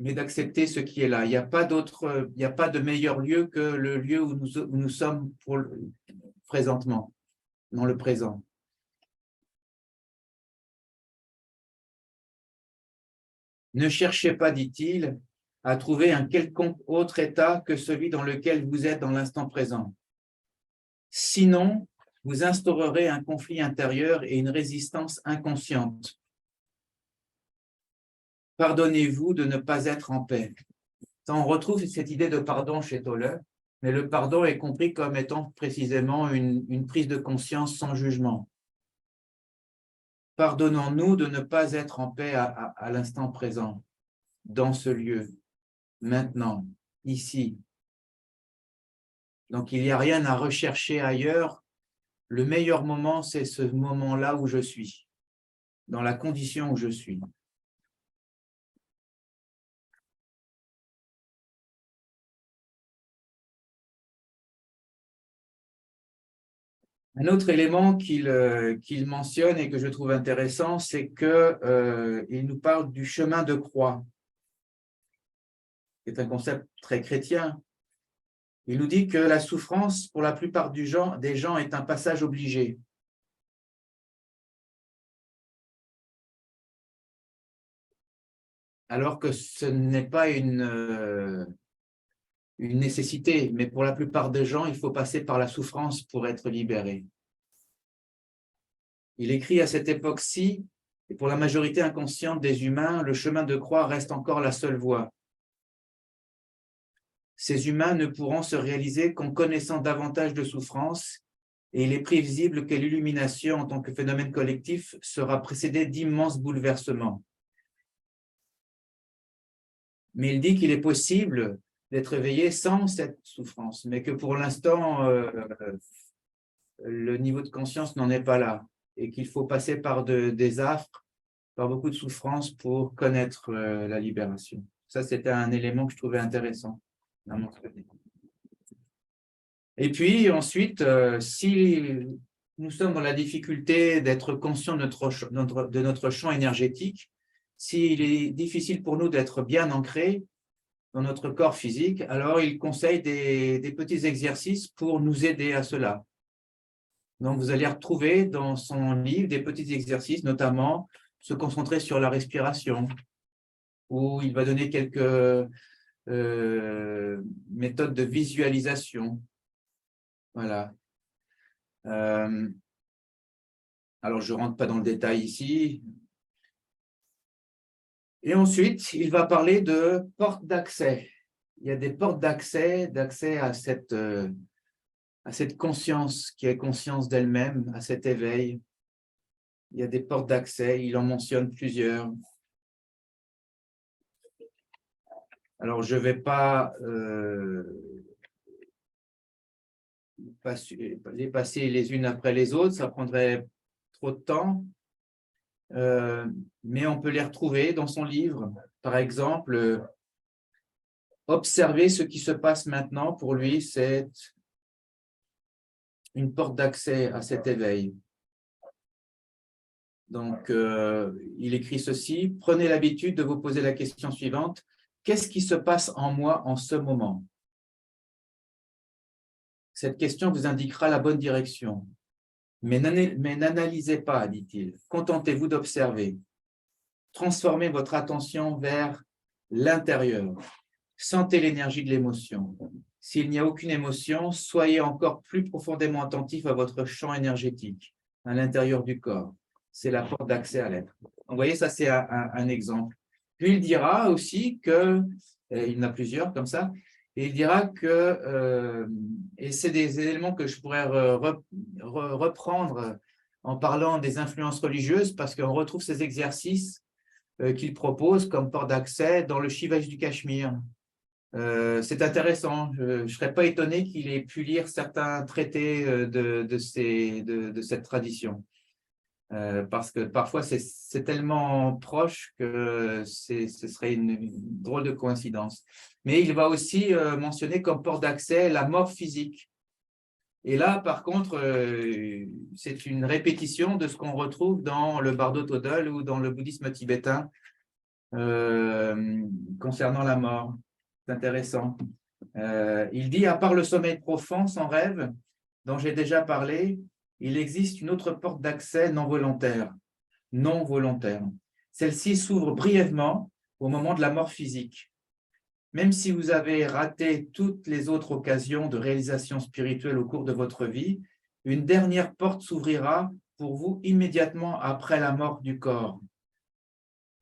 mais d'accepter ce qui est là. Il n'y a pas de meilleur lieu que le lieu où nous sommes présentement, dans le présent. Ne cherchez pas, dit-il, à trouver un quelconque autre état que celui dans lequel vous êtes dans l'instant présent. Sinon, vous instaurerez un conflit intérieur et une résistance inconsciente. Pardonnez-vous de ne pas être en paix. On retrouve cette idée de pardon chez Tolle, mais le pardon est compris comme étant précisément une prise de conscience sans jugement. Pardonnons-nous de ne pas être en paix à l'instant présent, dans ce lieu, maintenant, ici. Donc, il n'y a rien à rechercher ailleurs. Le meilleur moment, c'est ce moment-là où je suis, dans la condition où je suis. Un autre élément qu'il mentionne et que je trouve intéressant, c'est qu'il nous parle du chemin de croix. C'est un concept très chrétien. Il nous dit que la souffrance, pour la plupart des gens, est un passage obligé. Alors que ce n'est pas une nécessité, mais pour la plupart des gens, il faut passer par la souffrance pour être libéré. Il écrit à cette époque-ci, et pour la majorité inconsciente des humains, le chemin de croix reste encore la seule voie. Ces humains ne pourront se réaliser qu'en connaissant davantage de souffrance, et il est prévisible que l'illumination en tant que phénomène collectif sera précédée d'immenses bouleversements. Mais il dit qu'il est possible d'être éveillé sans cette souffrance, mais que pour l'instant, le niveau de conscience n'en est pas là, et qu'il faut passer par des affres, par beaucoup de souffrances pour connaître la libération. Ça, c'était un élément que je trouvais intéressant à mentionner. Et puis ensuite, si nous sommes dans la difficulté d'être conscients de notre champ énergétique, s'il est difficile pour nous d'être bien ancrés dans notre corps physique, alors il conseille des petits exercices pour nous aider à cela. Donc, vous allez retrouver dans son livre des petits exercices, notamment se concentrer sur la respiration, où il va donner quelques méthodes de visualisation. Voilà. Alors, je ne rentre pas dans le détail ici. Et ensuite, il va parler de portes d'accès. Il y a des portes d'accès à cette conscience qui est conscience d'elle-même, à cet éveil. Il y a des portes d'accès, il en mentionne plusieurs. Alors, je ne vais pas les passer les unes après les autres, ça prendrait trop de temps. Mais on peut les retrouver dans son livre. Par exemple, observer ce qui se passe maintenant, pour lui, c'est une porte d'accès à cet éveil. Donc, il écrit ceci: prenez l'habitude de vous poser la question suivante: qu'est-ce qui se passe en moi en ce moment? Cette question vous indiquera la bonne direction. Mais n'analysez pas, dit-il. Contentez-vous d'observer. Transformez votre attention vers l'intérieur. Sentez l'énergie de l'émotion. S'il n'y a aucune émotion, soyez encore plus profondément attentif à votre champ énergétique, à l'intérieur du corps. C'est la porte d'accès à l'être. Vous voyez, ça c'est un exemple. Puis il dira aussi que, il y en a plusieurs comme ça, et il dira que, et c'est des éléments que je pourrais reprendre en parlant des influences religieuses, parce qu'on retrouve ces exercices qu'il propose comme porte d'accès dans le Shivaj du Cachemire. C'est intéressant. Je ne serais pas étonné qu'il ait pu lire certains traités de cette tradition. Parce que parfois, c'est tellement proche que ce serait une drôle de coïncidence. Mais il va aussi mentionner comme porte d'accès la mort physique. Et là, par contre, c'est une répétition de ce qu'on retrouve dans le Bardo Thodol ou dans le bouddhisme tibétain concernant la mort. C'est intéressant. Il dit, à part le sommeil profond sans rêve, dont j'ai déjà parlé, il existe une autre porte d'accès non volontaire. Non volontaire. Celle-ci s'ouvre brièvement au moment de la mort physique. Même si vous avez raté toutes les autres occasions de réalisation spirituelle au cours de votre vie, une dernière porte s'ouvrira pour vous immédiatement après la mort du corps.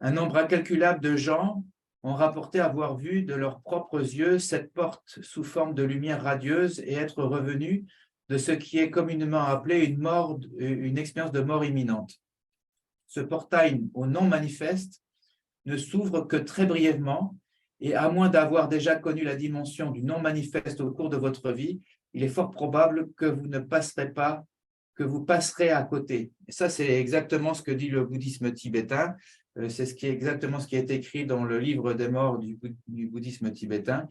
Un nombre incalculable de gens ont rapporté avoir vu de leurs propres yeux cette porte sous forme de lumière radieuse et être revenus de ce qui est communément appelé une expérience de mort imminente. Ce portail au non manifeste ne s'ouvre que très brièvement, et à moins d'avoir déjà connu la dimension du non manifeste au cours de votre vie, il est fort probable que vous passerez à côté. Et ça, c'est exactement ce que dit le bouddhisme tibétain. C'est exactement ce qui est écrit dans le livre des morts du bouddhisme tibétain.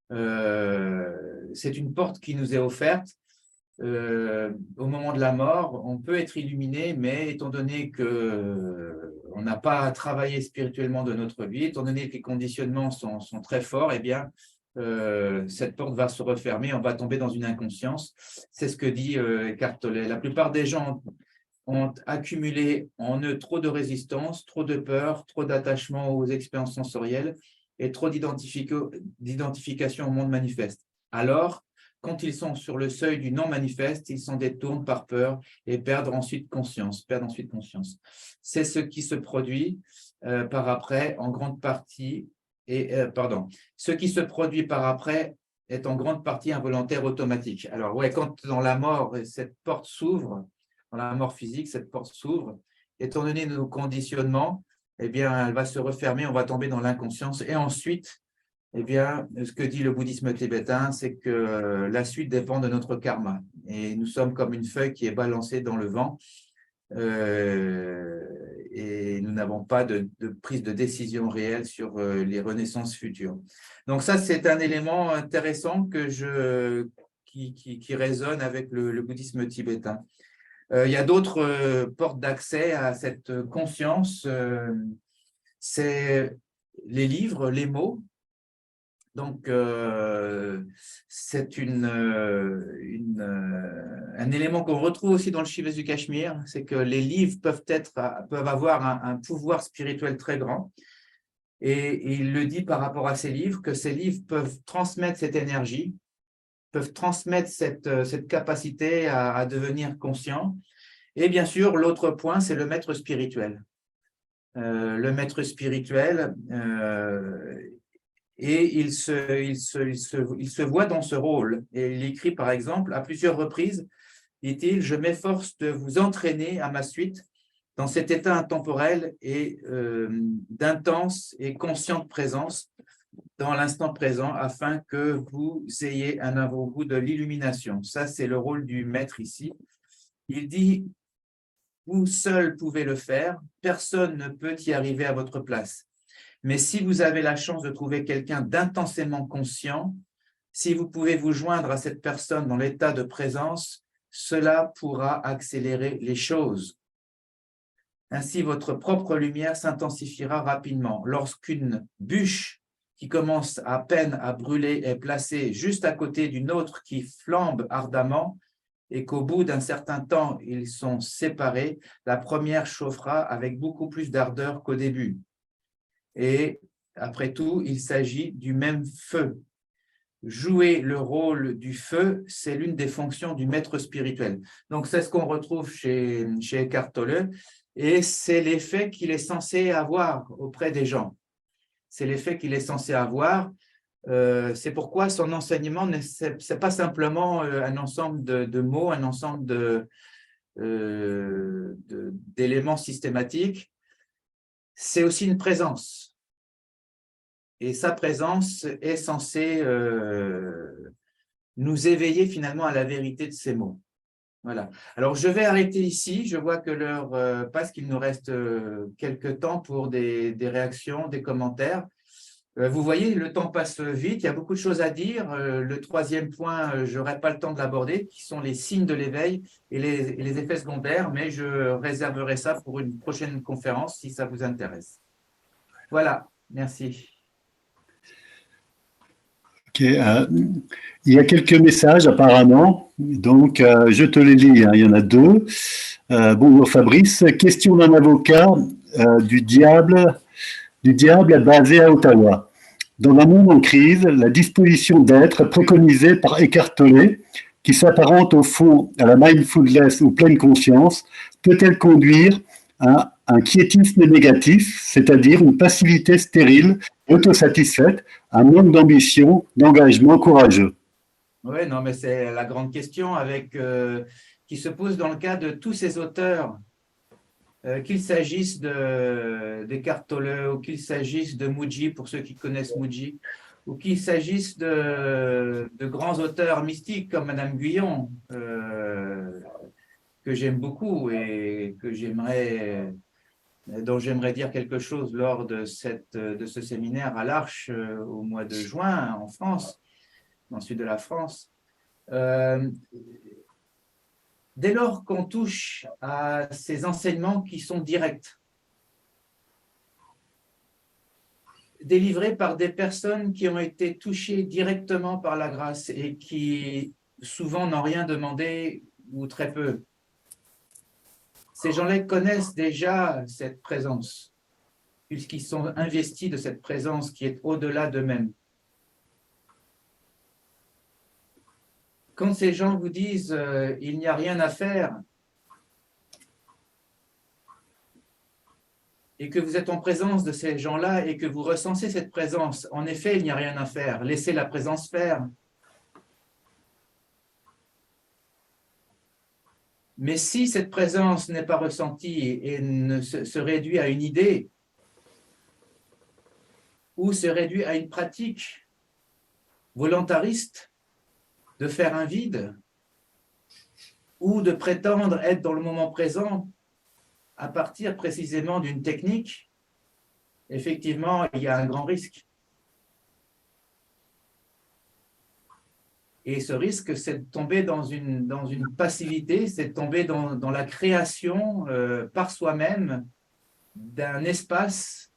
C'est une porte qui nous est offerte. Au moment de la mort, on peut être illuminé, mais étant donné qu'on n'a pas travaillé spirituellement de notre vie, étant donné que les conditionnements sont très forts, eh bien, cette porte va se refermer, on va tomber dans une inconscience. C'est ce que dit Eckhart Tolle. La plupart des gens ont accumulé en eux trop de résistance, trop de peur, trop d'attachement aux expériences sensorielles et trop d'identification au monde manifeste. Alors, quand ils sont sur le seuil du non-manifeste, ils s'en détournent par peur et perdent ensuite conscience. C'est ce qui se produit par après en grande partie, ce qui se produit par après est en grande partie involontaire automatique. Alors, ouais, quand dans la mort, cette porte s'ouvre, dans la mort physique, cette porte s'ouvre, étant donné nos conditionnements, eh bien, elle va se refermer, on va tomber dans l'inconscience. Et ensuite, eh bien, ce que dit le bouddhisme tibétain, c'est que la suite dépend de notre karma. Et nous sommes comme une feuille qui est balancée dans le vent et nous n'avons pas de prise de décision réelle sur les renaissances futures. Donc ça, c'est un élément intéressant qui résonne avec le bouddhisme tibétain. Il y a d'autres portes d'accès à cette conscience. C'est les livres, les mots. Donc, c'est un élément qu'on retrouve aussi dans le Shivas du Cachemire, c'est que les livres peuvent avoir un pouvoir spirituel très grand. Et il le dit par rapport à ces livres, que ces livres peuvent transmettre cette énergie, peuvent transmettre cette capacité à devenir conscient. Et bien sûr, l'autre point, c'est le maître spirituel. Le maître spirituel, et il se voit dans ce rôle. Et il écrit, par exemple, à plusieurs reprises, dit-il, « Je m'efforce de vous entraîner à ma suite dans cet état intemporel et d'intense et consciente présence dans l'instant présent afin que vous ayez un avant-goût de l'illumination. » Ça, c'est le rôle du maître ici. Il dit, « Vous seul pouvez le faire, personne ne peut y arriver à votre place. Mais si vous avez la chance de trouver quelqu'un d'intensément conscient, si vous pouvez vous joindre à cette personne dans l'état de présence, cela pourra accélérer les choses. Ainsi, votre propre lumière s'intensifiera rapidement. Lorsqu'une bûche qui commence à peine à brûler est placée juste à côté d'une autre qui flambe ardemment et qu'au bout d'un certain temps, ils sont séparés, la première chauffera avec beaucoup plus d'ardeur qu'au début. Et après tout, il s'agit du même feu. Jouer le rôle du feu, c'est l'une des fonctions du maître spirituel. Donc, c'est ce qu'on retrouve chez Eckhart Tolle, et c'est l'effet qu'il est censé avoir auprès des gens. C'est l'effet qu'il est censé avoir. C'est pourquoi son enseignement, ce n'est pas simplement un ensemble de mots, un ensemble d'éléments systématiques, c'est aussi une présence. Et sa présence est censée nous éveiller finalement à la vérité de ces mots. Voilà. Alors, je vais arrêter ici. Je vois que l'heure passe, qu'il nous reste quelques temps pour des réactions, des commentaires. Vous voyez, le temps passe vite. Il y a beaucoup de choses à dire. Le troisième point, je n'aurai pas le temps de l'aborder, qui sont les signes de l'éveil et les effets secondaires, mais je réserverai ça pour une prochaine conférence si ça vous intéresse. Voilà. Merci. Ok, il y a quelques messages apparemment, donc je te les lis, hein, il y en a deux. Bonjour Fabrice, question d'un avocat du diable basé à Ottawa. Dans un monde en crise, la disposition d'être préconisée par Eckhart Tolle, qui s'apparente au fond à la mindfulness ou pleine conscience, peut-elle conduire à un quiétisme négatif, c'est-à-dire une passivité stérile, autosatisfaite, un manque d'ambition, d'engagement courageux? Oui, non, mais c'est la grande question qui se pose dans le cas de tous ces auteurs, qu'il s'agisse d'Eckhart Tolle ou qu'il s'agisse de Mooji, pour ceux qui connaissent Mooji, ou qu'il s'agisse de grands auteurs mystiques comme Madame Guyon, que j'aime beaucoup et dont j'aimerais dire quelque chose lors de ce séminaire à l'Arche au mois de juin en France, dans le sud de la France. Dès lors qu'on touche à ces enseignements qui sont directs, délivrés par des personnes qui ont été touchées directement par la grâce et qui souvent n'ont rien demandé ou très peu. Ces gens-là connaissent déjà cette présence, puisqu'ils sont investis de cette présence qui est au-delà d'eux-mêmes. Quand ces gens vous disent « il n'y a rien à faire », et que vous êtes en présence de ces gens-là et que vous ressentez cette présence, en effet, il n'y a rien à faire. Laissez la présence faire. Mais si cette présence n'est pas ressentie et ne se réduit à une idée ou se réduit à une pratique volontariste de faire un vide ou de prétendre être dans le moment présent à partir précisément d'une technique, effectivement, il y a un grand risque. Et ce risque, c'est de tomber dans une passivité, c'est de tomber dans la création par soi-même d'un espace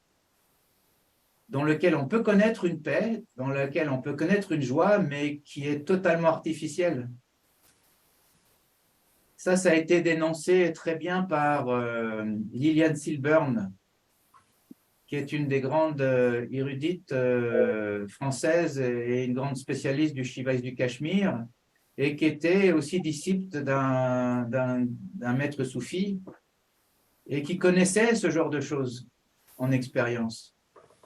dans lequel on peut connaître une paix, dans lequel on peut connaître une joie, mais qui est totalement artificielle. Ça a été dénoncé très bien par Liliane Silburn, qui est une des grandes érudites françaises et une grande spécialiste du shivaïsme du Cachemire, et qui était aussi disciple d'un maître soufi, et qui connaissait ce genre de choses en expérience,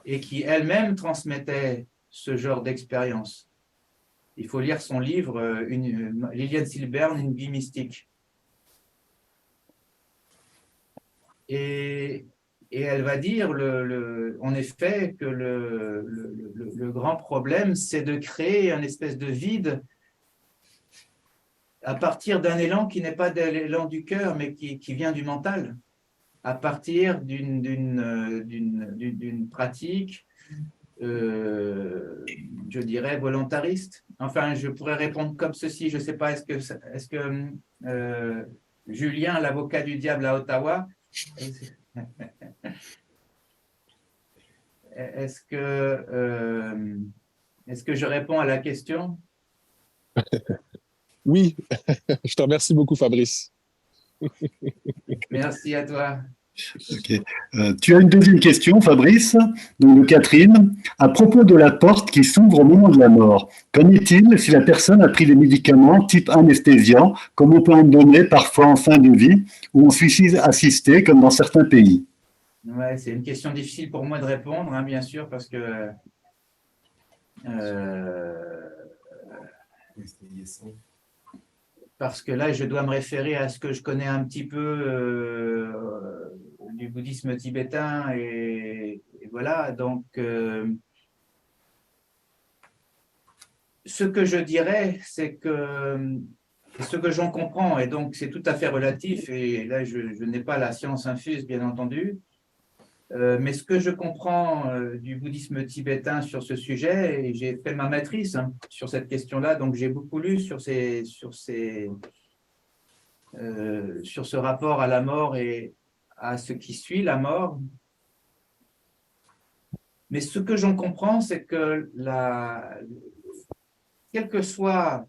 et qui elle-même transmettait ce genre d'expérience. Il faut lire son livre, Liliane Silburn, Une vie mystique. Et elle va dire, en effet, que le grand problème, c'est de créer un espèce de vide à partir d'un élan qui n'est pas de l'élan du cœur, mais qui vient du mental, à partir d'une pratique, je dirais, volontariste. Enfin, je pourrais répondre comme ceci, je ne sais pas, est-ce que Julien, l'avocat du diable à Ottawa, est-ce que je réponds à la question? Oui, je te remercie beaucoup, Fabrice. Merci à toi. Okay. Tu as une deuxième question, Fabrice, donc de Catherine. À propos de la porte qui s'ouvre au moment de la mort, qu'en est-il si la personne a pris des médicaments type anesthésiant, comme on peut en donner parfois en fin de vie, ou en suicide assisté, comme dans certains pays? Ouais, c'est une question difficile pour moi de répondre, hein, bien sûr, parce que là, je dois me référer à ce que je connais un petit peu du bouddhisme tibétain, et voilà, donc ce que je dirais, c'est que ce que j'en comprends, et donc c'est tout à fait relatif, et là je n'ai pas la science infuse, bien entendu, mais ce que je comprends du bouddhisme tibétain sur ce sujet, et j'ai fait ma maîtrise sur cette question-là, donc j'ai beaucoup lu sur ce rapport à la mort et à ce qui suit la mort. Mais ce que j'en comprends, c'est que quel que soit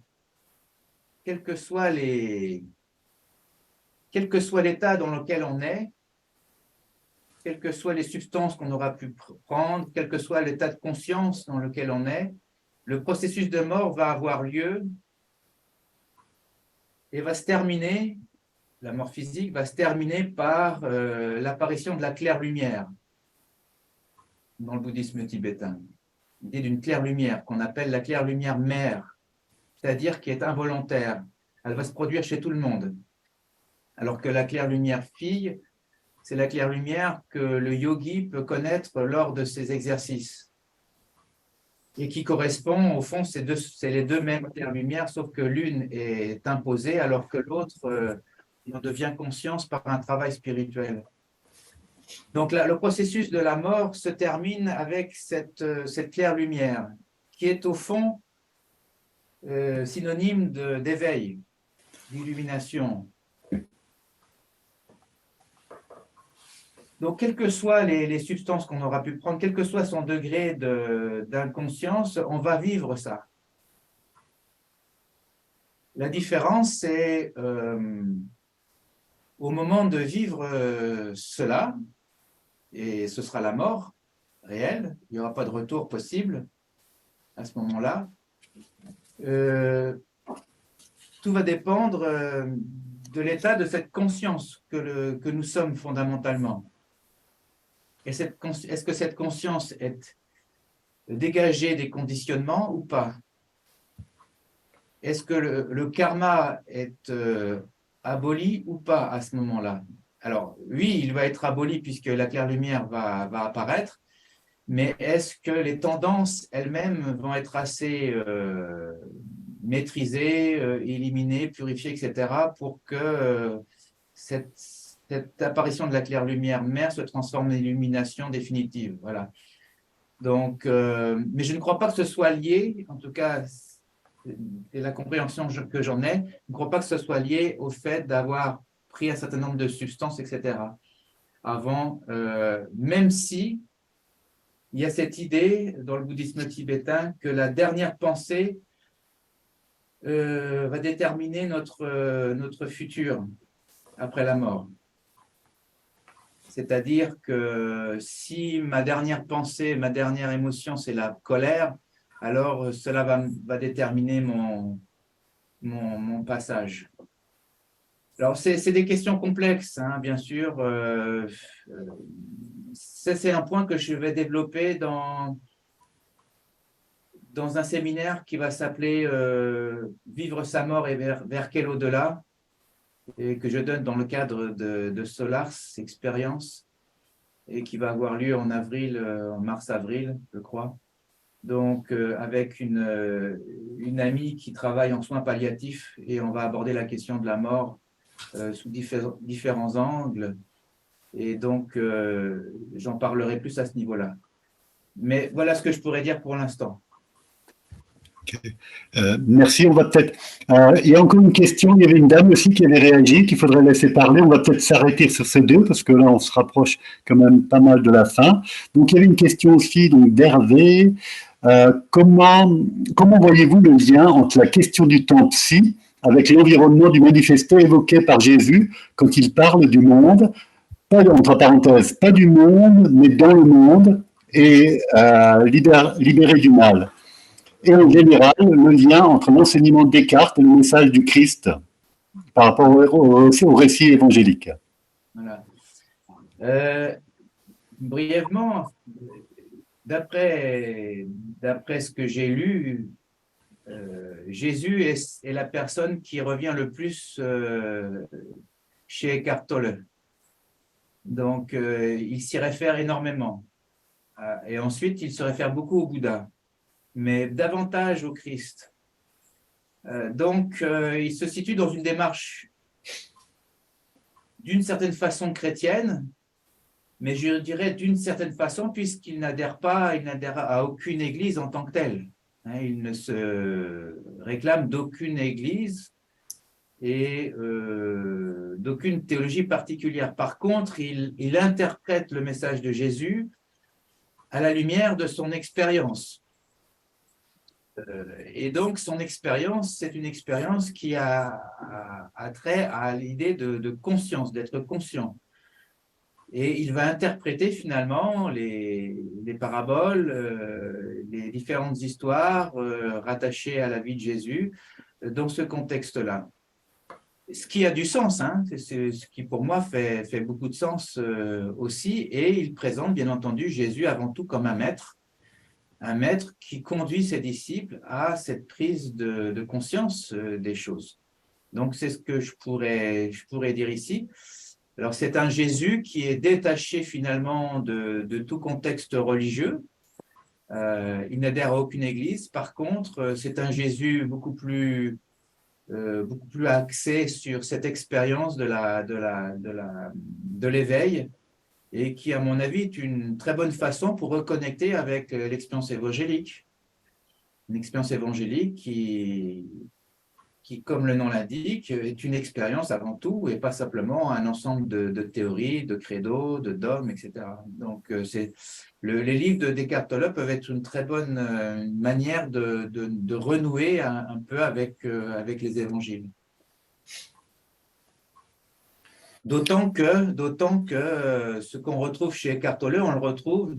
l'état dans lequel on est, quelles que soient les substances qu'on aura pu prendre, quel que soit l'état de conscience dans lequel on est, le processus de mort va avoir lieu et va se terminer, la mort physique va se terminer par l'apparition de la claire lumière dans le bouddhisme tibétain. L'idée d'une claire lumière qu'on appelle la claire lumière mère, c'est-à-dire qui est involontaire. Elle va se produire chez tout le monde. Alors que la claire lumière fille, c'est la claire lumière que le yogi peut connaître lors de ses exercices. et qui correspond, au fond, c'est les deux mêmes claires-lumière, sauf que l'une est imposée alors que l'autre en devient conscience par un travail spirituel. Donc le processus de la mort se termine avec cette claire-lumière qui est au fond synonyme d'éveil, d'illumination. Donc, quelles que soient les substances qu'on aura pu prendre, quel que soit son degré d'inconscience, on va vivre ça. La différence, c'est au moment de vivre cela, et ce sera la mort réelle, il n'y aura pas de retour possible à ce moment-là, tout va dépendre de l'état de cette conscience que nous sommes fondamentalement. Est-ce que cette conscience est dégagée des conditionnements ou pas? Est-ce que le karma est aboli ou pas à ce moment-là? Alors, oui, il va être aboli puisque la claire-lumière va apparaître, mais est-ce que les tendances elles-mêmes vont être assez maîtrisées, éliminées, purifiées, etc., pour que cette apparition de la claire-lumière mère se transforme en illumination définitive. Voilà. Donc, mais je ne crois pas que ce soit lié, en tout cas, c'est la compréhension que j'en ai, je ne crois pas que ce soit lié au fait d'avoir pris un certain nombre de substances, etc. avant, même si il y a cette idée dans le bouddhisme tibétain que la dernière pensée va déterminer notre futur après la mort. C'est-à-dire que si ma dernière pensée, ma dernière émotion, c'est la colère, alors cela va déterminer mon passage. Alors, c'est des questions complexes, hein, bien sûr. C'est un point que je vais développer dans un séminaire qui va s'appeler Vivre sa mort et vers quel au-delà, et que je donne dans le cadre de Solars Expérience, et qui va avoir lieu en avril, en mars-avril, je crois. Donc, avec une amie qui travaille en soins palliatifs, et on va aborder la question de la mort sous différents angles. Et donc, j'en parlerai plus à ce niveau-là. Mais voilà ce que je pourrais dire pour l'instant. Okay. Merci. On va peut-être. Il y a encore une question. Il y avait une dame aussi qui avait réagi, qu'il faudrait laisser parler. On va peut-être s'arrêter sur ces deux parce que là, on se rapproche quand même pas mal de la fin. Donc, il y avait une question aussi donc d'Hervé. Comment voyez-vous le lien entre la question du temps psy avec l'environnement du manifesto évoqué par Jésus quand il parle du monde, pas entre parenthèses, pas du monde, mais dans le monde et libéré du mal? Et en général, le lien entre l'enseignement de Descartes et le message du Christ par rapport au récit évangélique. Voilà. Brièvement, d'après ce que j'ai lu, Jésus est la personne qui revient le plus chez Eckhart Tolle. Donc, il s'y réfère énormément. Et ensuite, il se réfère beaucoup au Bouddha, mais davantage au Christ. Donc, il se situe dans une démarche d'une certaine façon chrétienne, mais je dirais d'une certaine façon, puisqu'il n'adhère à aucune église en tant que telle. Il ne se réclame d'aucune église et d'aucune théologie particulière. Par contre, il interprète le message de Jésus à la lumière de son expérience. Et donc, son expérience, c'est une expérience qui a trait à l'idée de conscience, d'être conscient. Et il va interpréter finalement les paraboles, les différentes histoires rattachées à la vie de Jésus dans ce contexte-là. Ce qui a du sens, hein, c'est ce qui pour moi fait beaucoup de sens aussi. Et il présente bien entendu Jésus avant tout comme un maître qui conduit ses disciples à cette prise de conscience des choses. Donc c'est ce que je pourrais dire ici. Alors, c'est un Jésus qui est détaché finalement de tout contexte religieux, Il n'adhère à aucune église. Par contre, c'est un Jésus beaucoup plus axé sur cette expérience de l'éveil et qui, à mon avis, est une très bonne façon pour reconnecter avec l'expérience évangélique. Une expérience évangélique qui, comme le nom l'indique, est une expérience avant tout et pas simplement un ensemble de théories, de credos, de dogmes, etc. Donc, les livres de Descartes peuvent être une très bonne manière de renouer un peu avec les évangiles. D'autant que ce qu'on retrouve chez Eckhart Tolle, on le retrouve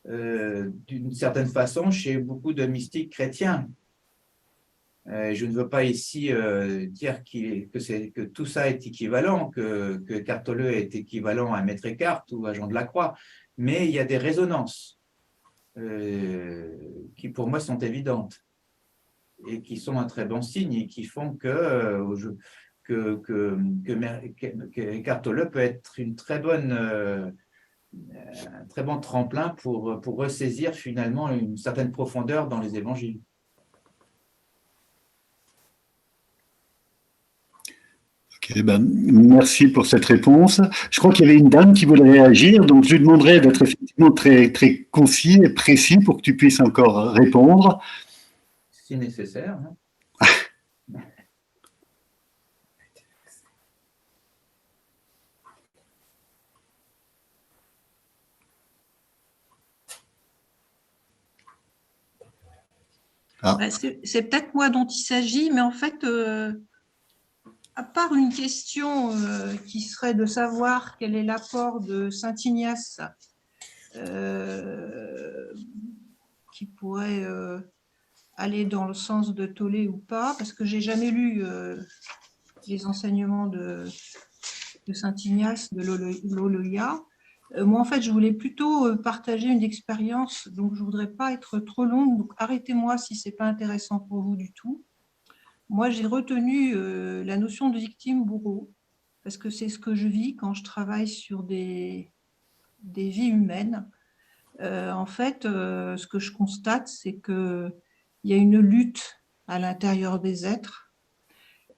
d'une certaine façon chez beaucoup de mystiques chrétiens. Je ne veux pas ici dire que tout ça est équivalent, que Eckhart Tolle est équivalent à Maître Eckhart ou à Jean de la Croix, mais il y a des résonances qui pour moi sont évidentes et qui sont un très bon signe et qui font que Eckhart Tolle peut être un très bon tremplin pour ressaisir finalement une certaine profondeur dans les évangiles. Okay, ben, merci pour cette réponse. Je crois qu'il y avait une dame qui voulait réagir, donc je lui demanderai d'être effectivement très, très concis et précis pour que tu puisses encore répondre. Si nécessaire. Hein. Ah. C'est peut-être moi dont il s'agit, mais en fait, à part une question qui serait de savoir quel est l'apport de Saint Ignace, qui pourrait aller dans le sens de Tolle ou pas, parce que j'ai jamais lu les enseignements de Saint Ignace de Loyola. Moi, en fait, je voulais plutôt partager une expérience, donc je ne voudrais pas être trop longue, donc arrêtez-moi si ce n'est pas intéressant pour vous du tout. Moi, j'ai retenu la notion de victime-bourreau, parce que c'est ce que je vis quand je travaille sur des vies humaines. En fait, ce que je constate, c'est qu'il y a une lutte à l'intérieur des êtres,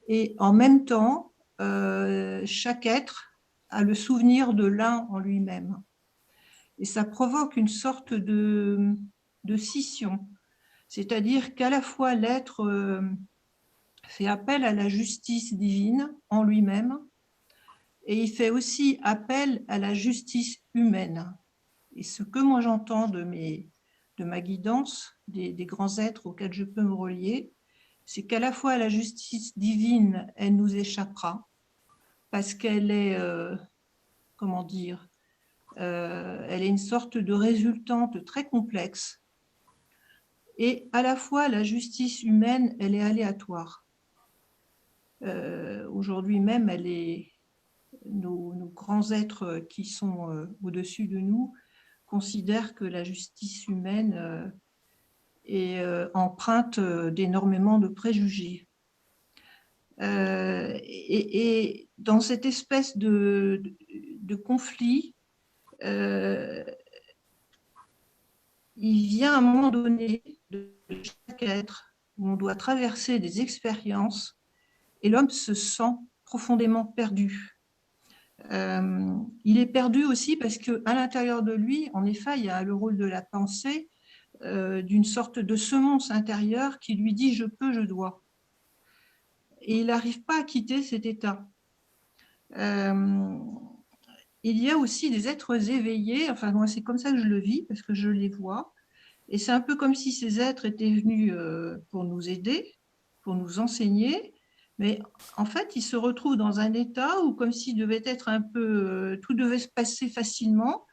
et en même temps, chaque être a le souvenir de l'un en lui-même. Et ça provoque une sorte de scission. C'est-à-dire qu'à la fois l'être fait appel à la justice divine en lui-même et il fait aussi appel à la justice humaine. Et ce que moi j'entends de ma guidance, des grands êtres auxquels je peux me relier, c'est qu'à la fois la justice divine, elle nous échappera parce qu'elle est, comment dire, elle est une sorte de résultante très complexe. Et à la fois, la justice humaine, elle est aléatoire. Aujourd'hui même, nos grands êtres qui sont au-dessus de nous considèrent que la justice humaine est empreinte d'énormément de préjugés. Et dans cette espèce de conflit, il vient à un moment donné de chaque être où on doit traverser des expériences et l'homme se sent profondément perdu. Il est perdu aussi parce qu'à l'intérieur de lui, en effet, il y a le rôle de la pensée, d'une sorte de semonce intérieure qui lui dit « je peux, je dois ». Et il n'arrive pas à quitter cet état. Il y a aussi des êtres éveillés, enfin moi c'est comme ça que je le vis, parce que je les vois, et c'est un peu comme si ces êtres étaient venus pour nous aider, pour nous enseigner, mais en fait ils se retrouvent dans un état où comme s'il devait être un peu, tout devait se passer facilement,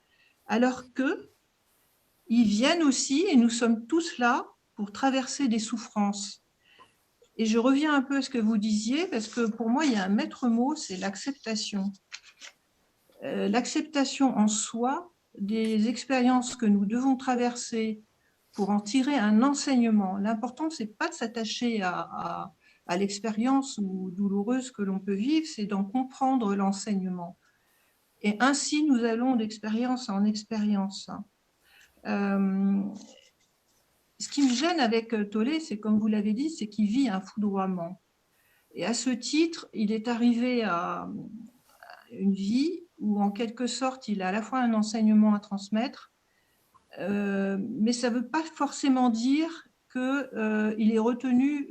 alors qu'ils viennent aussi, et nous sommes tous là pour traverser des souffrances. Et je reviens un peu à ce que vous disiez, parce que pour moi il y a un maître mot, c'est l'acceptation. L'acceptation en soi des expériences que nous devons traverser pour en tirer un enseignement. L'important, ce n'est pas de s'attacher à l'expérience douloureuse que l'on peut vivre, c'est d'en comprendre l'enseignement. Et ainsi, nous allons d'expérience en expérience. Ce qui me gêne avec Tollé, c'est comme vous l'avez dit, c'est qu'il vit un foudroiement. Et à ce titre, il est arrivé à une vie où, en quelque sorte, il a à la fois un enseignement à transmettre, mais ça ne veut pas forcément dire qu'il est retenu,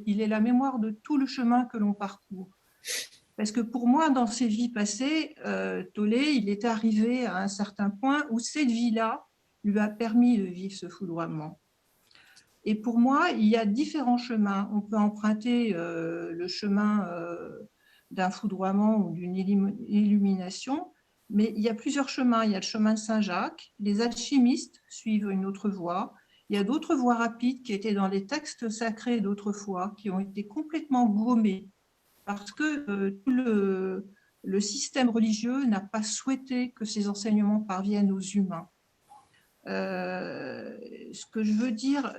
il est la mémoire de tout le chemin que l'on parcourt. Parce que pour moi, dans ses vies passées, Tollé, il est arrivé à un certain point où cette vie-là lui a permis de vivre ce foudroiement. Et pour moi, il y a différents chemins. On peut emprunter le chemin d'un foudroiement ou d'une illumination, mais il y a plusieurs chemins. Il y a le chemin de Saint-Jacques, les alchimistes suivent une autre voie, il y a d'autres voies rapides qui étaient dans les textes sacrés d'autrefois, qui ont été complètement gommés, parce que tout le système religieux n'a pas souhaité que ces enseignements parviennent aux humains. Ce que je veux dire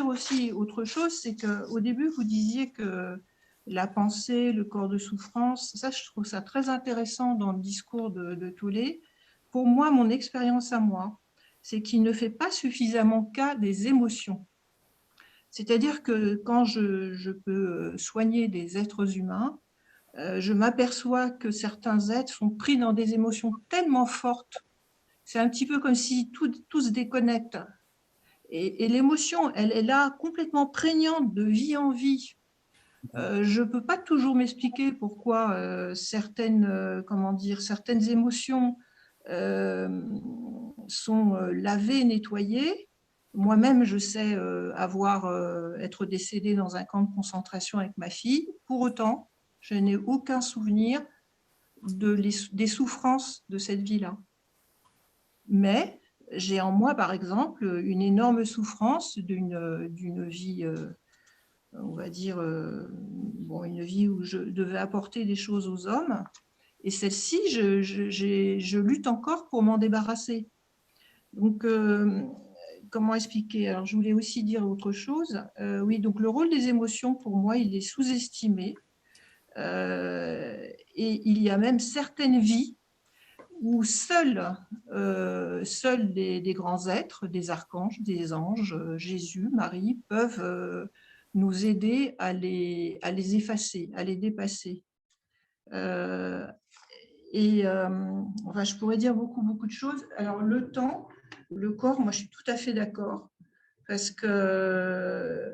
aussi autre chose, c'est qu'au début, vous disiez que la pensée, le corps de souffrance, ça, je trouve ça très intéressant dans le discours de Tollé. Pour moi, mon expérience à moi, c'est qu'il ne fait pas suffisamment cas des émotions. C'est-à-dire que quand je peux soigner des êtres humains, je m'aperçois que certains êtres sont pris dans des émotions tellement fortes. C'est un petit peu comme si tout se déconnecte. Et l'émotion, elle est là, complètement prégnante de vie en vie. Je ne peux pas toujours m'expliquer pourquoi certaines émotions sont lavées, nettoyées. Moi-même, je sais être décédée dans un camp de concentration avec ma fille. Pour autant, je n'ai aucun souvenir des souffrances de cette vie-là. Mais j'ai en moi, par exemple, une énorme souffrance d'une vie, on va dire, une vie où je devais apporter des choses aux hommes. Et celle-ci, je lutte encore pour m'en débarrasser. Donc, comment expliquer? Alors, je voulais aussi dire autre chose. Oui, donc le rôle des émotions, pour moi, il est sous-estimé. Et il y a même certaines vies où seuls des grands êtres, des archanges, des anges, Jésus, Marie, peuvent nous aider à les effacer, à les dépasser. Je pourrais dire beaucoup de choses. Alors, le temps, le corps, moi, je suis tout à fait d'accord. Parce que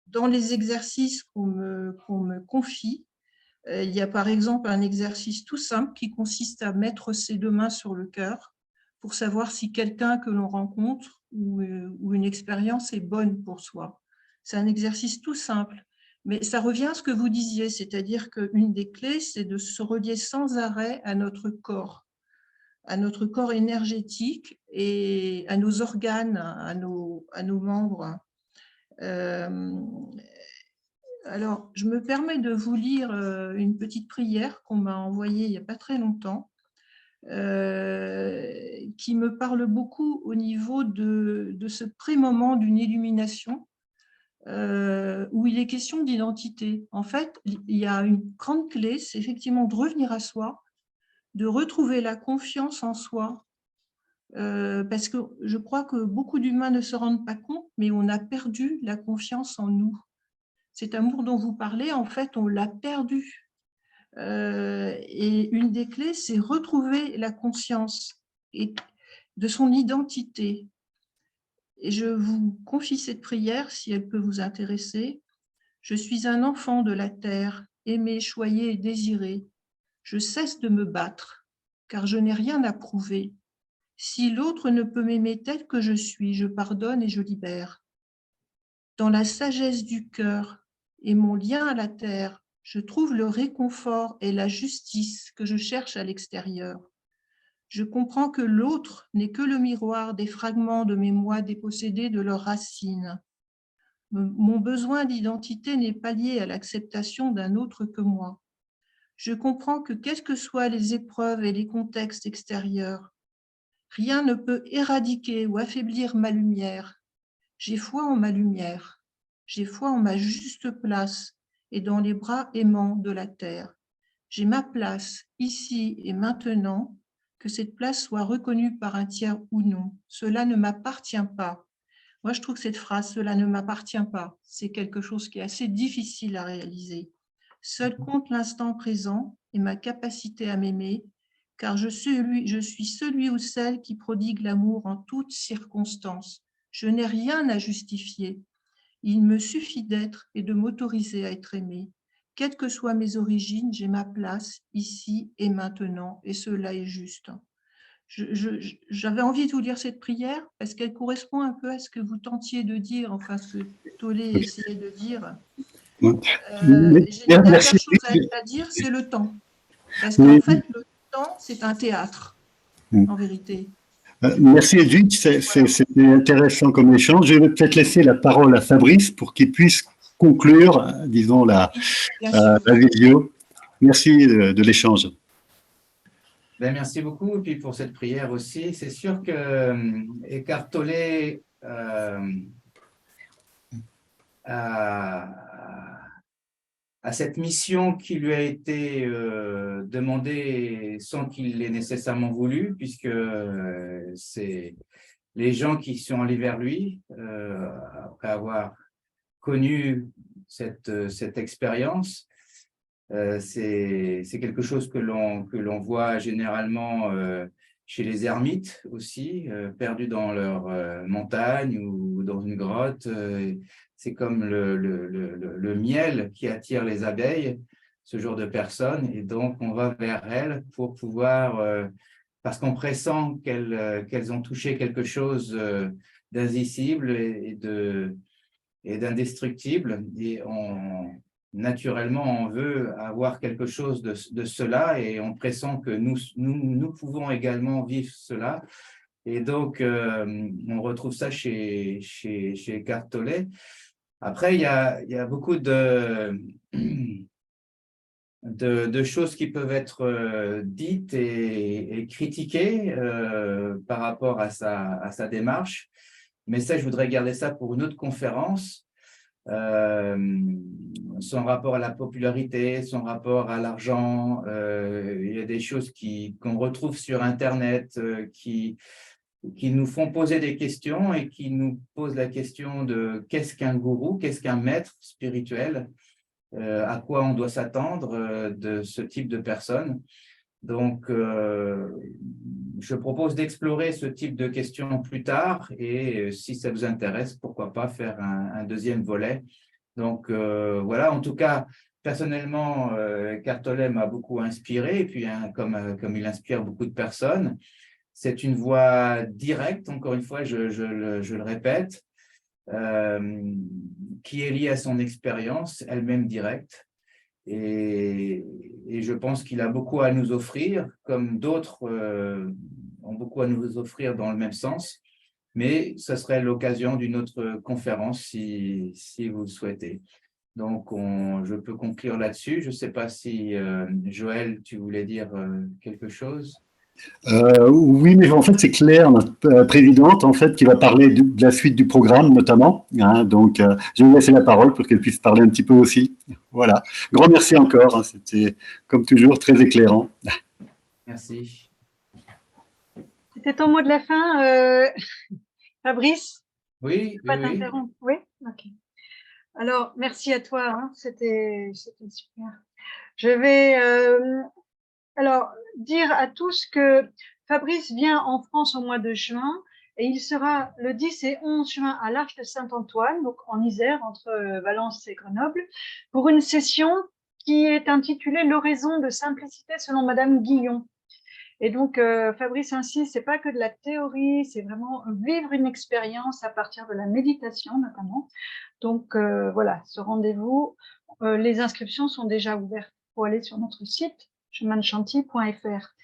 dans les exercices qu'on me confie, il y a par exemple un exercice tout simple qui consiste à mettre ses deux mains sur le cœur pour savoir si quelqu'un que l'on rencontre ou une expérience est bonne pour soi. C'est un exercice tout simple, mais ça revient à ce que vous disiez, c'est-à-dire qu'une des clés, c'est de se relier sans arrêt à notre corps énergétique et à nos organes, à nos membres. Alors, je me permets de vous lire une petite prière qu'on m'a envoyée il n'y a pas très longtemps, qui me parle beaucoup au niveau de ce pré-moment d'une illumination, où il est question d'identité. En fait, il y a une grande clé, c'est effectivement de revenir à soi, de retrouver la confiance en soi, parce que je crois que beaucoup d'humains ne se rendent pas compte, mais on a perdu la confiance en nous. Cet amour dont vous parlez, en fait, on l'a perdu. Et une des clés, c'est retrouver la conscience de son identité. Et je vous confie cette prière, si elle peut vous intéresser. Je suis un enfant de la terre, aimé, choyé et désiré. Je cesse de me battre, car je n'ai rien à prouver. Si l'autre ne peut m'aimer tel que je suis, je pardonne et je libère. Dans la sagesse du cœur et mon lien à la terre, je trouve le réconfort et la justice que je cherche à l'extérieur. Je comprends que l'autre n'est que le miroir des fragments de mes moi dépossédés de leurs racines. Mon besoin d'identité n'est pas lié à l'acceptation d'un autre que moi. Je comprends que quelles que soient les épreuves et les contextes extérieurs, rien ne peut éradiquer ou affaiblir ma lumière. J'ai foi en ma lumière. J'ai foi en ma juste place et dans les bras aimants de la terre. J'ai ma place ici et maintenant que cette place soit reconnue par un tiers ou non. Cela ne m'appartient pas. Moi, je trouve que cette phrase, cela ne m'appartient pas, c'est quelque chose qui est assez difficile à réaliser. Seul compte l'instant présent et ma capacité à m'aimer, car je suis celui ou celle qui prodigue l'amour en toutes circonstances. Je n'ai rien à justifier. Il me suffit d'être et de m'autoriser à être aimé. Quelles que soient mes origines, j'ai ma place ici et maintenant, et cela est juste. J'avais envie de vous lire cette prière parce qu'elle correspond un peu à ce que vous tentiez de dire, enfin ce que Tollé essayait de dire. J'ai une dernière chose à dire, c'est le temps. Parce qu'en fait, le temps, c'est un théâtre, en vérité. Merci Edwige, c'était intéressant comme échange. Je vais peut-être laisser la parole à Fabrice pour qu'il puisse conclure, disons, la vidéo. Merci de l'échange. Ben, merci beaucoup et puis pour cette prière aussi. C'est sûr que Eckhart Tolle à cette mission qui lui a été demandée sans qu'il l'ait nécessairement voulu, puisque c'est les gens qui sont allés vers lui après avoir connu cette expérience. C'est quelque chose que l'on voit généralement chez les ermites aussi, perdus dans leur montagne ou dans une grotte. C'est comme le miel qui attire les abeilles, ce genre de personnes. Et donc, on va vers elles pour pouvoir, parce qu'on pressent qu'elles ont touché quelque chose d'indicible et d'indestructible. Et naturellement, on veut avoir quelque chose de cela et on pressent que nous pouvons également vivre cela. Et donc, on retrouve ça chez Eckhart Tolle. Après, il y a beaucoup de choses qui peuvent être dites et critiquées par rapport à sa démarche. Mais ça, je voudrais garder ça pour une autre conférence. Son rapport à la popularité, son rapport à l'argent, il y a des choses qu'on retrouve sur Internet qui nous font poser des questions et qui nous posent la question de qu'est-ce qu'un gourou, qu'est-ce qu'un maître spirituel, à quoi on doit s'attendre de ce type de personnes. Donc, je propose d'explorer ce type de questions plus tard et si ça vous intéresse, pourquoi pas faire un deuxième volet. Donc, voilà, en tout cas, personnellement, Eckhart Tolle m'a beaucoup inspiré et puis comme il inspire beaucoup de personnes, c'est une voie directe, encore une fois, je le répète, qui est liée à son expérience, elle-même directe. Et je pense qu'il a beaucoup à nous offrir, comme d'autres ont beaucoup à nous offrir dans le même sens. Mais ce serait l'occasion d'une autre conférence si vous le souhaitez. Donc, je peux conclure là-dessus. Je ne sais pas si, Joël, tu voulais dire quelque chose? Oui, mais en fait, c'est Claire, notre présidente, en fait, qui va parler de la suite du programme, notamment. Hein, donc, je vais lui laisser la parole pour qu'elle puisse parler un petit peu aussi. Voilà. Grand merci encore. Hein, c'était, comme toujours, très éclairant. Merci. C'était ton mot de la fin, Fabrice? Oui, Pas oui. t'interrompre. Oui, ok. Alors, merci à toi. Hein, c'était super. Je vais alors dire à tous que Fabrice vient en France au mois de juin et il sera le 10 et 11 juin à l'Arche de Saint-Antoine, donc en Isère, entre Valence et Grenoble, pour une session qui est intitulée L'oraison de simplicité selon Madame Guillon. Et donc, Fabrice insiste, c'est pas que de la théorie, c'est vraiment vivre une expérience à partir de la méditation notamment. Donc, voilà, ce rendez-vous, les inscriptions sont déjà ouvertes. Il faut aller sur notre site, chemanchanty.fr.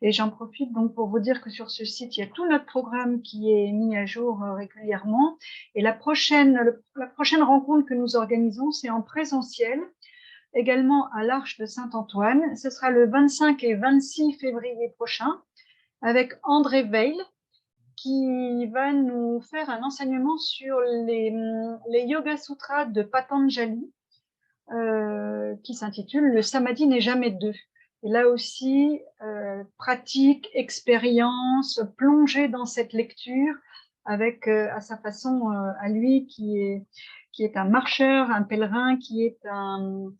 Et j'en profite donc pour vous dire que sur ce site, il y a tout notre programme qui est mis à jour régulièrement. Et la prochaine rencontre que nous organisons, c'est en présentiel, également à l'Arche de Saint-Antoine. Ce sera le 25 et 26 février prochain avec André Veil qui va nous faire un enseignement sur les Yoga Sutras de Patanjali qui s'intitule « Le Samadhi n'est jamais deux ». Et là aussi, pratique, expérience, plonger dans cette lecture avec, à sa façon, à lui, qui est un marcheur, un pèlerin, qui est un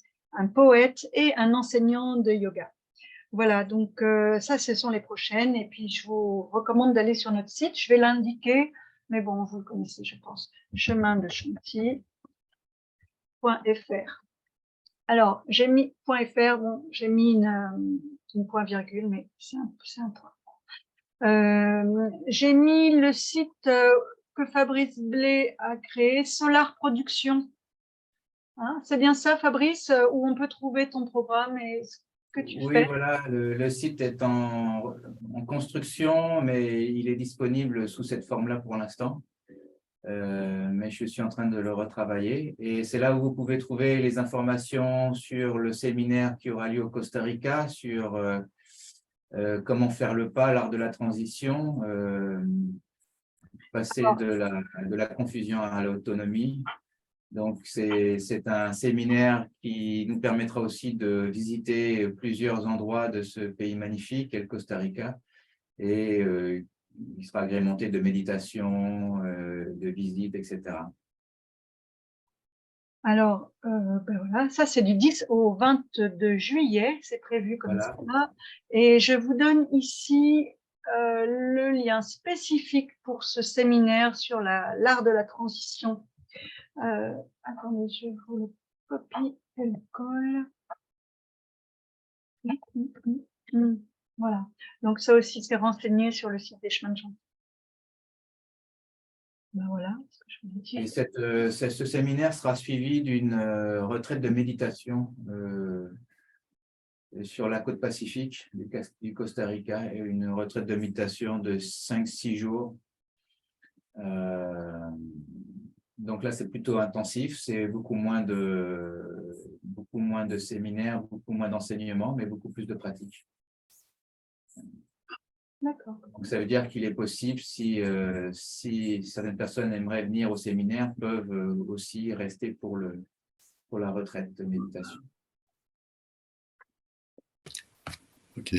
poète et un enseignant de yoga. Voilà, donc ça, ce sont les prochaines. Et puis, je vous recommande d'aller sur notre site. Je vais l'indiquer, mais bon, vous le connaissez, je pense. chemindechantier.fr. Alors, j'ai mis .fr, bon, j'ai mis une point-virgule, mais c'est un point. J'ai mis le site que Fabrice Blais a créé, Solar Production. Hein, c'est bien ça, Fabrice, où on peut trouver ton programme et ce que tu Oui, fais. voilà, le site est en construction, mais il est disponible sous cette forme-là pour l'instant. Mais je suis en train de le retravailler. Et c'est là où vous pouvez trouver les informations sur le séminaire qui aura lieu au Costa Rica, sur comment faire le pas, l'art de la transition, passer de la confusion à l'autonomie. Donc, c'est un séminaire qui nous permettra aussi de visiter plusieurs endroits de ce pays magnifique, qu'est le Costa Rica. Et il sera agrémenté de méditation, de visites, etc. Alors, ben voilà, ça c'est du 10 au 22 juillet, c'est prévu comme Voilà. ça. Et je vous donne ici le lien spécifique pour ce séminaire sur l'art de la transition. Attendez, je vous le copie et le colle. Voilà. Donc ça aussi, c'est renseigné sur le site des chemins de Chantier. Ben voilà, ce que je vous dis. Et ce séminaire sera suivi d'une retraite de méditation sur la côte pacifique du Costa Rica, et une retraite de méditation de 5-6 jours. Donc là, c'est plutôt intensif, c'est beaucoup moins de séminaires, beaucoup moins d'enseignements, mais beaucoup plus de pratique. D'accord. Donc ça veut dire qu'il est possible, si certaines personnes aimeraient venir au séminaire, peuvent aussi rester pour la retraite de méditation. Ok.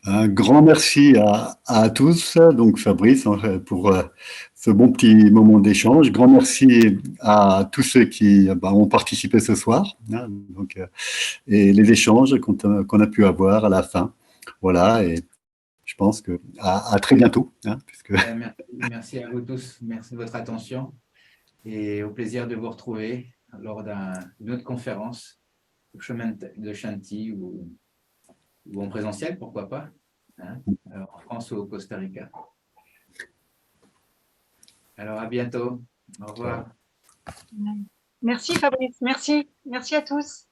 Un grand merci à tous, donc Fabrice, pour ce bon petit moment d'échange. Grand merci à tous ceux qui ont participé ce soir, hein, donc, et les échanges qu'on a pu avoir à la fin. Voilà, et je pense à très bientôt. Hein, puisque... Merci à vous tous, merci de votre attention et au plaisir de vous retrouver lors d'une autre conférence au chemin de Chantilly ou en présentiel, pourquoi pas, hein, en France ou au Costa Rica. Alors, à bientôt. Au revoir. Merci Fabrice, merci. Merci à tous.